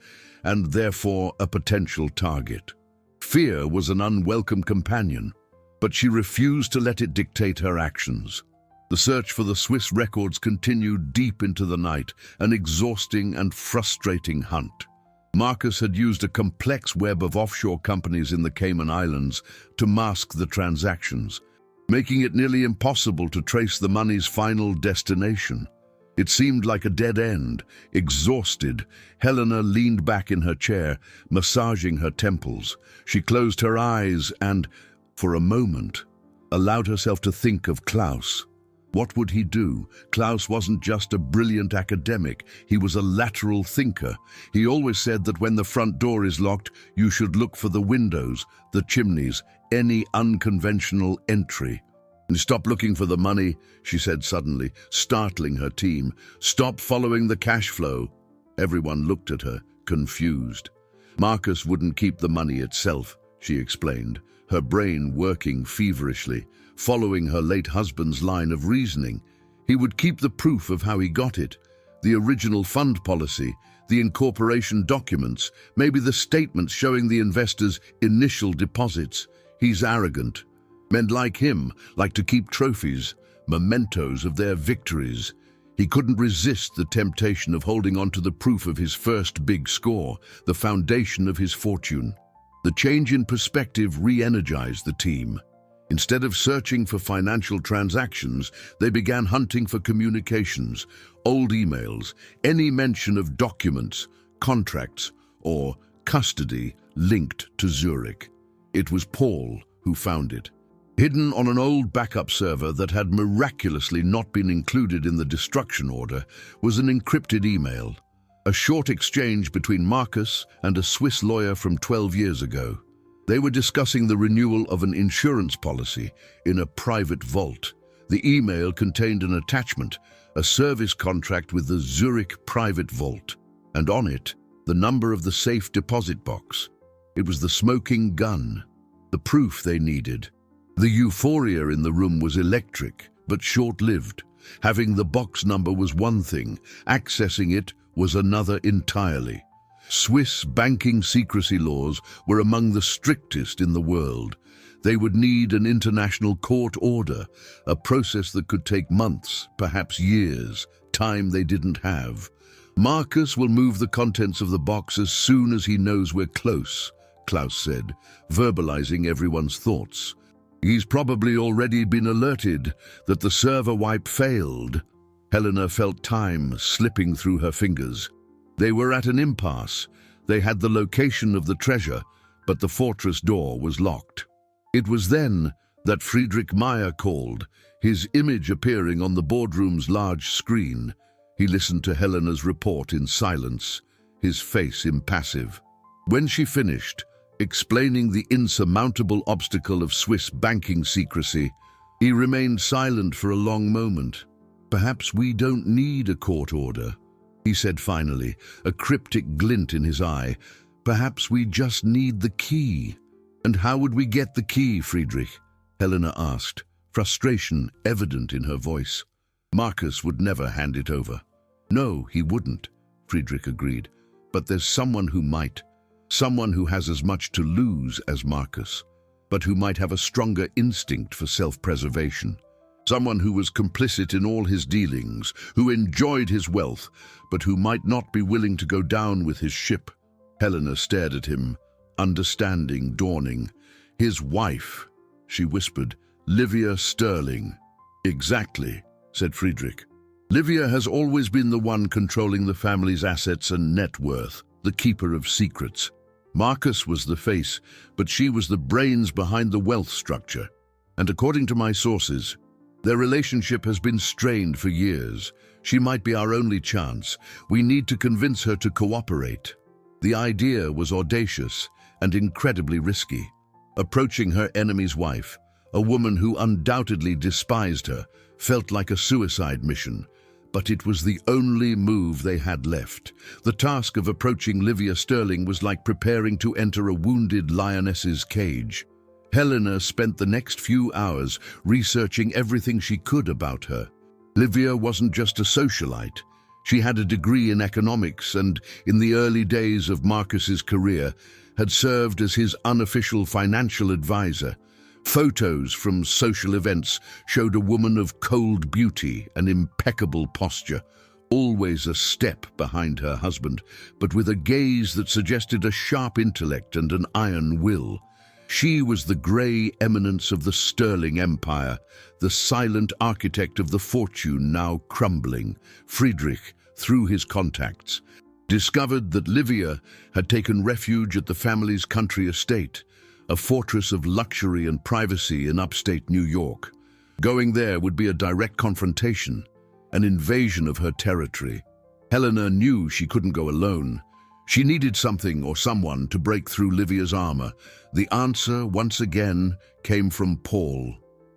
and therefore a potential target. Fear was an unwelcome companion, but she refused to let it dictate her actions. The search for the Swiss records continued deep into the night, an exhausting and frustrating hunt. Marcus had used a complex web of offshore companies in the Cayman Islands to mask the transactions, making it nearly impossible to trace the money's final destination. It seemed like a dead end. Exhausted, Helena leaned back in her chair, massaging her temples. She closed her eyes and, for a moment, allowed herself to think of Klaus. What would he do? Klaus wasn't just a brilliant academic, he was a lateral thinker. He always said that when the front door is locked, you should look for the windows, the chimneys, any unconventional entry. "Stop looking for the money," she said suddenly, startling her team. "Stop following the cash flow." Everyone looked at her, confused. Marcus wouldn't keep the money itself, she explained, her brain working feverishly, following her late husband's line of reasoning. He would keep the proof of how he got it, the original fund policy, the incorporation documents, maybe the statements showing the investors' initial deposits. He's arrogant. Men like him like to keep trophies, mementos of their victories. He couldn't resist the temptation of holding on to the proof of his first big score, the foundation of his fortune. The change in perspective re-energized the team. Instead of searching for financial transactions, they began hunting for communications, old emails, any mention of documents, contracts, or custody linked to Zurich. It was Paul who found it. Hidden on an old backup server that had miraculously not been included in the destruction order was an encrypted email, a short exchange between Marcus and a Swiss lawyer from 12 years ago. They were discussing the renewal of an insurance policy in a private vault. The email contained an attachment, a service contract with the Zurich private vault, and on it, the number of the safe deposit box. It was the smoking gun, the proof they needed. The euphoria in the room was electric, but short-lived. Having the box number was one thing, accessing it was another entirely. Swiss banking secrecy laws were among the strictest in the world. They would need an international court order, a process that could take months, perhaps years, time they didn't have. "Marcus will move the contents of the box as soon as he knows we're close," Klaus said, verbalizing everyone's thoughts. "He's probably already been alerted that the server wipe failed." Helena felt time slipping through her fingers. They were at an impasse. They had the location of the treasure, but the fortress door was locked. It was then that Friedrich Meyer called, his image appearing on the boardroom's large screen. He listened to Helena's report in silence, his face impassive. When she finished, explaining the insurmountable obstacle of Swiss banking secrecy, he remained silent for a long moment. "Perhaps we don't need a court order," he said finally, a cryptic glint in his eye. "Perhaps we just need the key." "And how would we get the key, Friedrich?" Helena asked, frustration evident in her voice. "Marcus would never hand it over." "No, he wouldn't," Friedrich agreed. "But there's someone who might. Someone who has as much to lose as Marcus, but who might have a stronger instinct for self-preservation. Someone who was complicit in all his dealings, who enjoyed his wealth, but who might not be willing to go down with his ship." Helena stared at him, understanding dawning. "His wife," she whispered, "Livia Sterling." "Exactly," said Friedrich. "Livia has always been the one controlling the family's assets and net worth, the keeper of secrets. Marcus was the face, but she was the brains behind the wealth structure. And according to my sources, their relationship has been strained for years. She might be our only chance. We need to convince her to cooperate." The idea was audacious and incredibly risky. Approaching her enemy's wife, a woman who undoubtedly despised her, felt like a suicide mission. But it was the only move they had left. The task of approaching Livia Sterling was like preparing to enter a wounded lioness's cage. Helena spent the next few hours researching everything she could about her. Livia wasn't just a socialite. She had a degree in economics and, in the early days of Marcus's career, had served as his unofficial financial advisor. Photos from social events showed a woman of cold beauty and impeccable posture, always a step behind her husband, but with a gaze that suggested a sharp intellect and an iron will. She was the grey eminence of the Sterling Empire, the silent architect of the fortune now crumbling. Friedrich, through his contacts, discovered that Livia had taken refuge at the family's country estate, a fortress of luxury and privacy in upstate New York. Going there would be a direct confrontation, an invasion of her territory. Helena knew she couldn't go alone. She needed something or someone to break through Livia's armor. The answer, once again, came from Paul.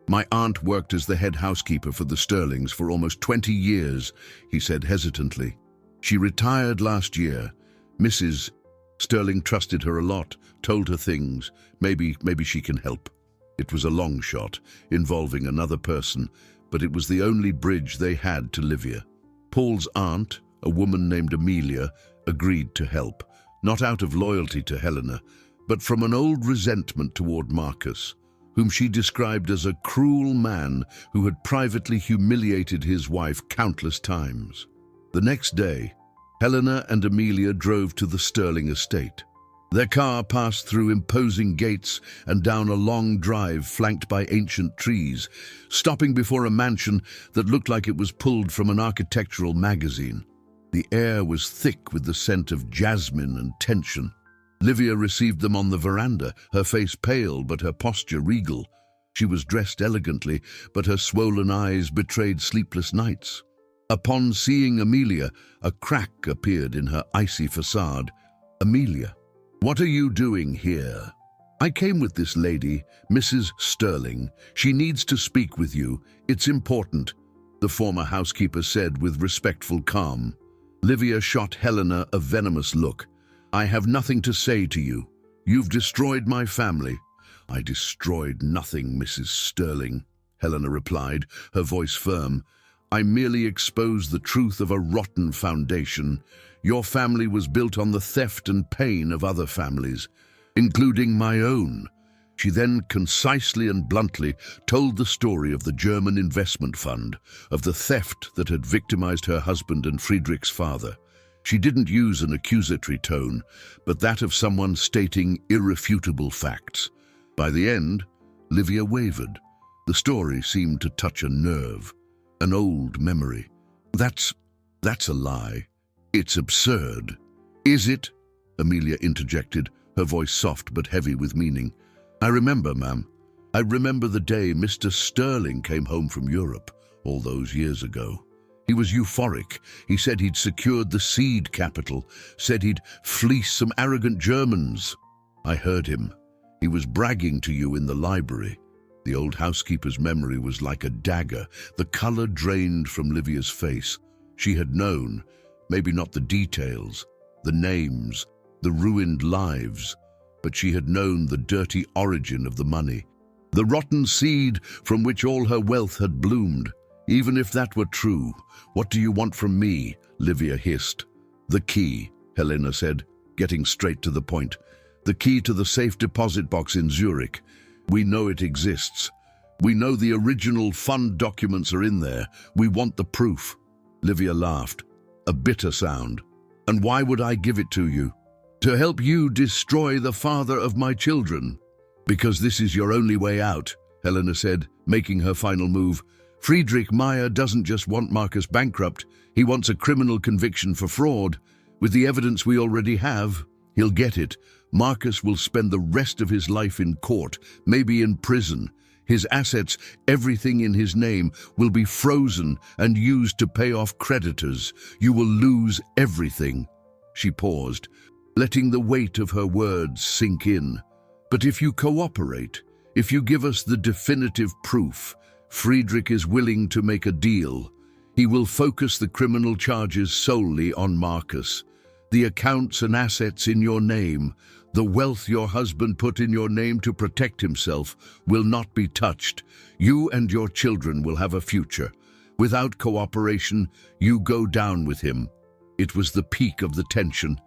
"My aunt worked as the head housekeeper for the Sterlings for almost 20 years, he said hesitantly. She retired last year. Mrs. Sterling trusted her a lot, told her things. Maybe she can help." It was a long shot, involving another person, but it was the only bridge they had to Livia. Paul's aunt, a woman named Amelia, agreed to help, not out of loyalty to Helena, but from an old resentment toward Marcus, whom she described as a cruel man who had privately humiliated his wife countless times. The next day, Helena and Amelia drove to the Sterling estate. Their car passed through imposing gates and down a long drive flanked by ancient trees, stopping before a mansion that looked like it was pulled from an architectural magazine. The air was thick with the scent of jasmine and tension. Livia received them on the veranda, her face pale but her posture regal. She was dressed elegantly, but her swollen eyes betrayed sleepless nights. Upon seeing Amelia, a crack appeared in her icy facade. "Amelia, what are you doing here?" "I came with this lady, Mrs. Sterling. She needs to speak with you. It's important," the former housekeeper said with respectful calm. Livia shot Helena a venomous look. "I have nothing to say to you. You've destroyed my family." "I destroyed nothing, Mrs. Sterling," Helena replied, her voice firm. "I merely exposed the truth of a rotten foundation. Your family was built on the theft and pain of other families, including my own." She then concisely and bluntly told the story of the German investment fund, of the theft that had victimized her husband and Friedrich's father. She didn't use an accusatory tone, but that of someone stating irrefutable facts. By the end, Livia wavered. The story seemed to touch a nerve, an old memory. That's a lie. It's absurd." "Is it?" Amelia interjected, her voice soft but heavy with meaning. "I remember, ma'am. I remember the day Mr. Sterling came home from Europe, all those years ago. He was euphoric. He said he'd secured the seed capital, said he'd fleece some arrogant Germans. I heard him. He was bragging to you in the library." The old housekeeper's memory was like a dagger. The color drained from Livia's face. She had known, maybe not the details, the names, the ruined lives, but she had known the dirty origin of the money, the rotten seed from which all her wealth had bloomed. "Even if that were true, what do you want from me?" Livia hissed. "The key," Helena said, getting straight to the point. "The key to the safe deposit box in Zurich. We know it exists. We know the original fund documents are in there. We want the proof." Livia laughed, a bitter sound. "And why would I give it to you?" "To help you destroy the father of my children." "Because this is your only way out," Helena said, making her final move. "Friedrich Meyer doesn't just want Marcus bankrupt. He wants a criminal conviction for fraud. With the evidence we already have, he'll get it. Marcus will spend the rest of his life in court, maybe in prison. His assets, everything in his name, will be frozen and used to pay off creditors. You will lose everything." She paused, letting the weight of her words sink in. "But if you cooperate, if you give us the definitive proof, Friedrich is willing to make a deal. He will focus the criminal charges solely on Marcus. The accounts and assets in your name, the wealth your husband put in your name to protect himself, will not be touched. You and your children will have a future. Without cooperation, you go down with him." It was the peak of the tension.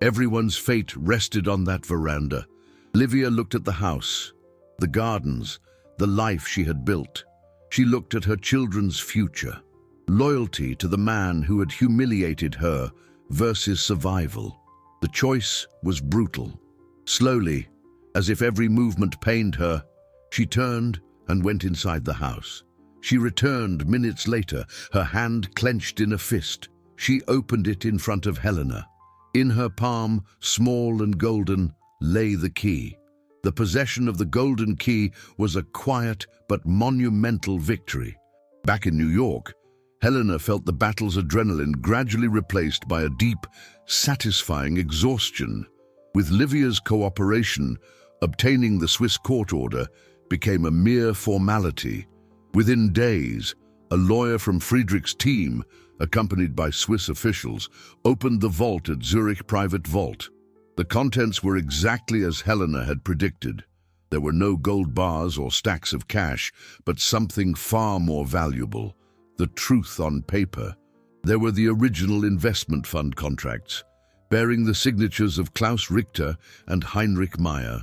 Everyone's fate rested on that veranda. Livia looked at the house, the gardens, the life she had built. She looked at her children's future. Loyalty to the man who had humiliated her versus survival. The choice was brutal. Slowly, as if every movement pained her, she turned and went inside the house. She returned minutes later, her hand clenched in a fist. She opened it in front of Helena. In her palm, small and golden, lay the key. The possession of the golden key was a quiet but monumental victory. Back in New York, Helena felt the battle's adrenaline gradually replaced by a deep, satisfying exhaustion. With Livia's cooperation, obtaining the Swiss court order became a mere formality. Within days, a lawyer from Friedrich's team, accompanied by Swiss officials, opened the vault at Zurich Private Vault. The contents were exactly as Helena had predicted. There were no gold bars or stacks of cash, but something far more valuable: the truth on paper. There were the original investment fund contracts, bearing the signatures of Klaus Richter and Heinrich Meyer.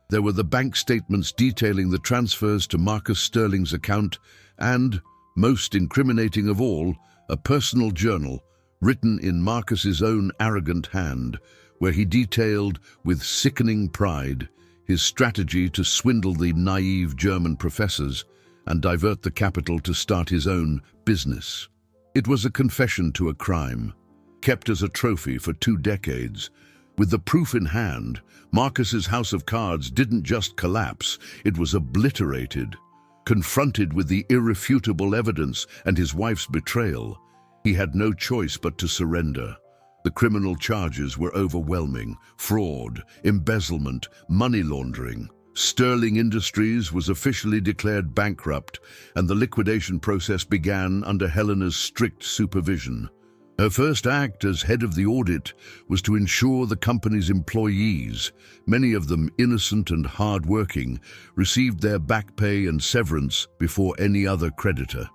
There were the bank statements detailing the transfers to Marcus Sterling's account and, most incriminating of all, a personal journal written in Marcus's own arrogant hand, where he detailed with sickening pride his strategy to swindle the naive German professors and divert the capital to start his own business. It was a confession to a crime, kept as a trophy for 2 decades. With the proof in hand, Marcus's house of cards didn't just collapse, it was obliterated. Confronted with the irrefutable evidence and his wife's betrayal, he had no choice but to surrender. The criminal charges were overwhelming: fraud, embezzlement, money laundering. Sterling Industries was officially declared bankrupt, and the liquidation process began under Helena's strict supervision. Her first act as head of the audit was to ensure the company's employees, many of them innocent and hard-working, received their back pay and severance before any other creditor.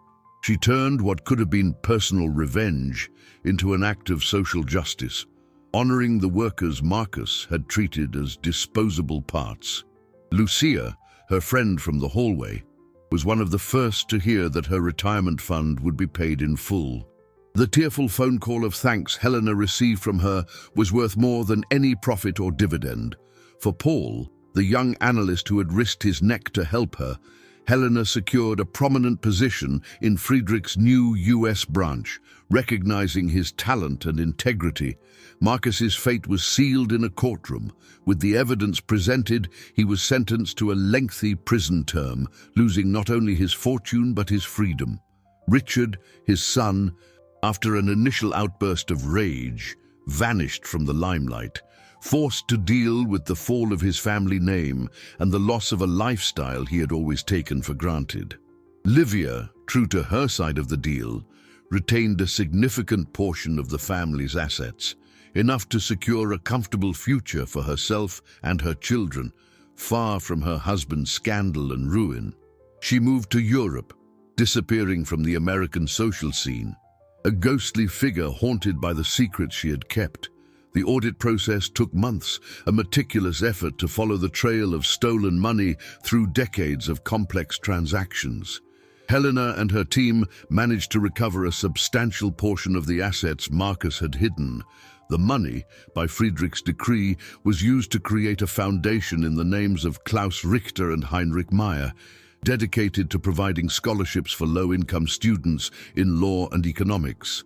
She turned what could have been personal revenge into an act of social justice, honoring the workers Marcus had treated as disposable parts. Lucia, her friend from the hallway, was one of the first to hear that her retirement fund would be paid in full. The tearful phone call of thanks Helena received from her was worth more than any profit or dividend. For Paul, the young analyst who had risked his neck to help her, Helena secured a prominent position in Friedrich's new U.S. branch. Recognizing his talent and integrity, Marcus's fate was sealed in a courtroom. With the evidence presented, he was sentenced to a lengthy prison term, losing not only his fortune but his freedom. Richard, his son, after an initial outburst of rage, vanished from the limelight, forced to deal with the fall of his family name and the loss of a lifestyle he had always taken for granted. Livia, true to her side of the deal, retained a significant portion of the family's assets, enough to secure a comfortable future for herself and her children, far from her husband's scandal and ruin. She moved to Europe, disappearing from the American social scene, a ghostly figure haunted by the secrets she had kept. The audit process took months, a meticulous effort to follow the trail of stolen money through decades of complex transactions. Helena and her team managed to recover a substantial portion of the assets Marcus had hidden. The money, by Friedrich's decree, was used to create a foundation in the names of Klaus Richter and Heinrich Meyer, dedicated to providing scholarships for low-income students in law and economics.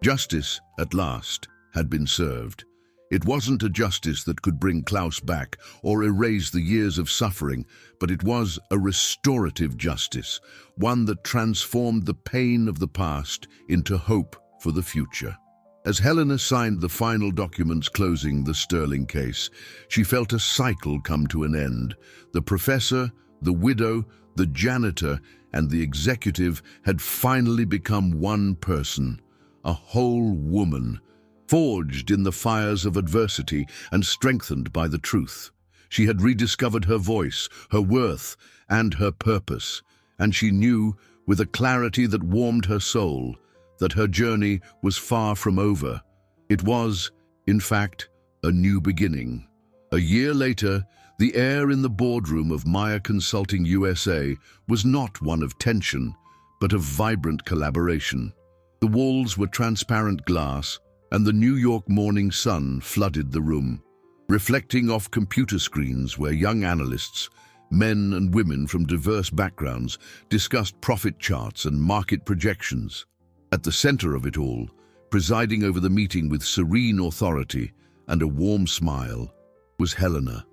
Justice, at last, had been served. It wasn't a justice that could bring Klaus back or erase the years of suffering, but it was a restorative justice, one that transformed the pain of the past into hope for the future. As Helena signed the final documents closing the Sterling case, she felt a cycle come to an end. The professor, the widow, the janitor, and the executive had finally become one person, a whole woman, forged in the fires of adversity and strengthened by the truth. She had rediscovered her voice, her worth, and her purpose, and she knew, with a clarity that warmed her soul, that her journey was far from over. It was, in fact, a new beginning. A year later, the air in the boardroom of Meyer Consulting USA was not one of tension, but of vibrant collaboration. The walls were transparent glass, and the New York morning sun flooded the room, reflecting off computer screens where young analysts, men and women from diverse backgrounds, discussed profit charts and market projections. At the center of it all, presiding over the meeting with serene authority and a warm smile, was Helena.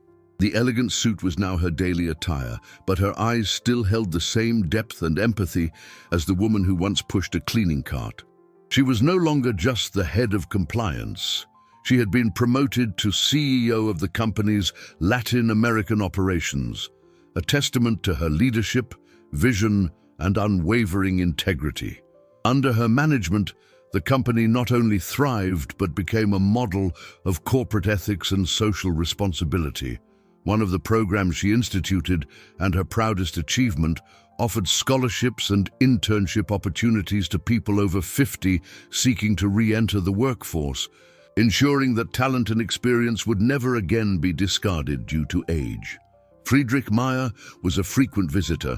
The elegant suit was now her daily attire, but her eyes still held the same depth and empathy as the woman who once pushed a cleaning cart. She was no longer just the head of compliance. She had been promoted to CEO of the company's Latin American operations, a testament to her leadership, vision, and unwavering integrity. Under her management, the company not only thrived but became a model of corporate ethics and social responsibility. One of the programs she instituted, and her proudest achievement, offered scholarships and internship opportunities to people over 50 seeking to re-enter the workforce, ensuring that talent and experience would never again be discarded due to age. Friedrich Meyer was a frequent visitor,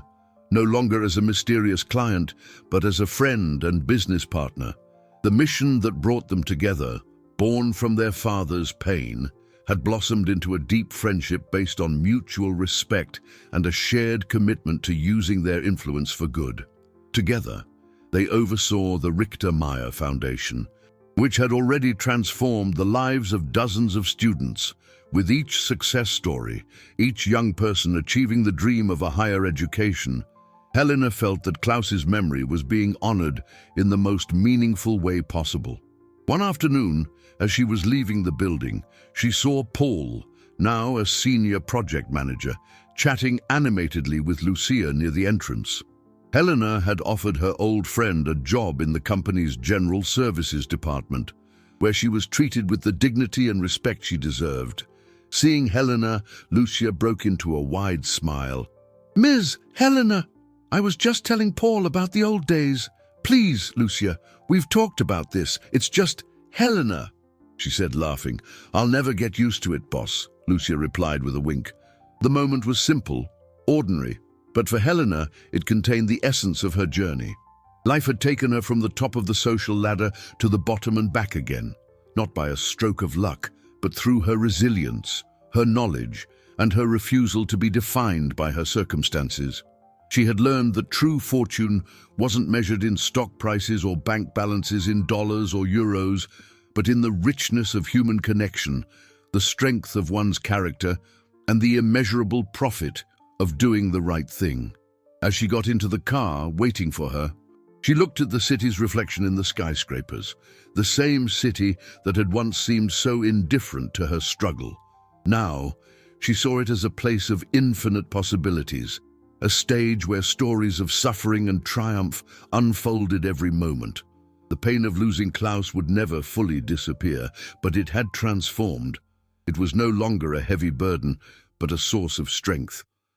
no longer as a mysterious client, but as a friend and business partner. The mission that brought them together, born from their father's pain, had blossomed into a deep friendship based on mutual respect and a shared commitment to using their influence for good. Together, they oversaw the Richter Meyer Foundation, which had already transformed the lives of dozens of students. With each success story, each young person achieving the dream of a higher education, Helena felt that Klaus's memory was being honored in the most meaningful way possible. One afternoon, as she was leaving the building, she saw Paul, now a senior project manager, chatting animatedly with Lucia near the entrance. Helena had offered her old friend a job in the company's general services department, where she was treated with the dignity and respect she deserved. Seeing Helena, Lucia broke into a wide smile. "Ms. Helena, I was just telling Paul about the old days. Please, Lucia, we've talked about this. It's just Helena," she said, laughing. "I'll never get used to it, boss," Lucia replied with a wink. The moment was simple, ordinary, but for Helena, it contained the essence of her journey. Life had taken her from the top of the social ladder to the bottom and back again, not by a stroke of luck, but through her resilience, her knowledge, and her refusal to be defined by her circumstances. She had learned that true fortune wasn't measured in stock prices or bank balances in dollars or euros, but in the richness of human connection, the strength of one's character, and the immeasurable profit of doing the right thing. As she got into the car waiting for her, she looked at the city's reflection in the skyscrapers, the same city that had once seemed so indifferent to her struggle. Now, she saw it as a place of infinite possibilities, a stage where stories of suffering and triumph unfolded every moment. The pain of losing Klaus would never fully disappear, but it had transformed. It was no longer a heavy burden, but a source of strength.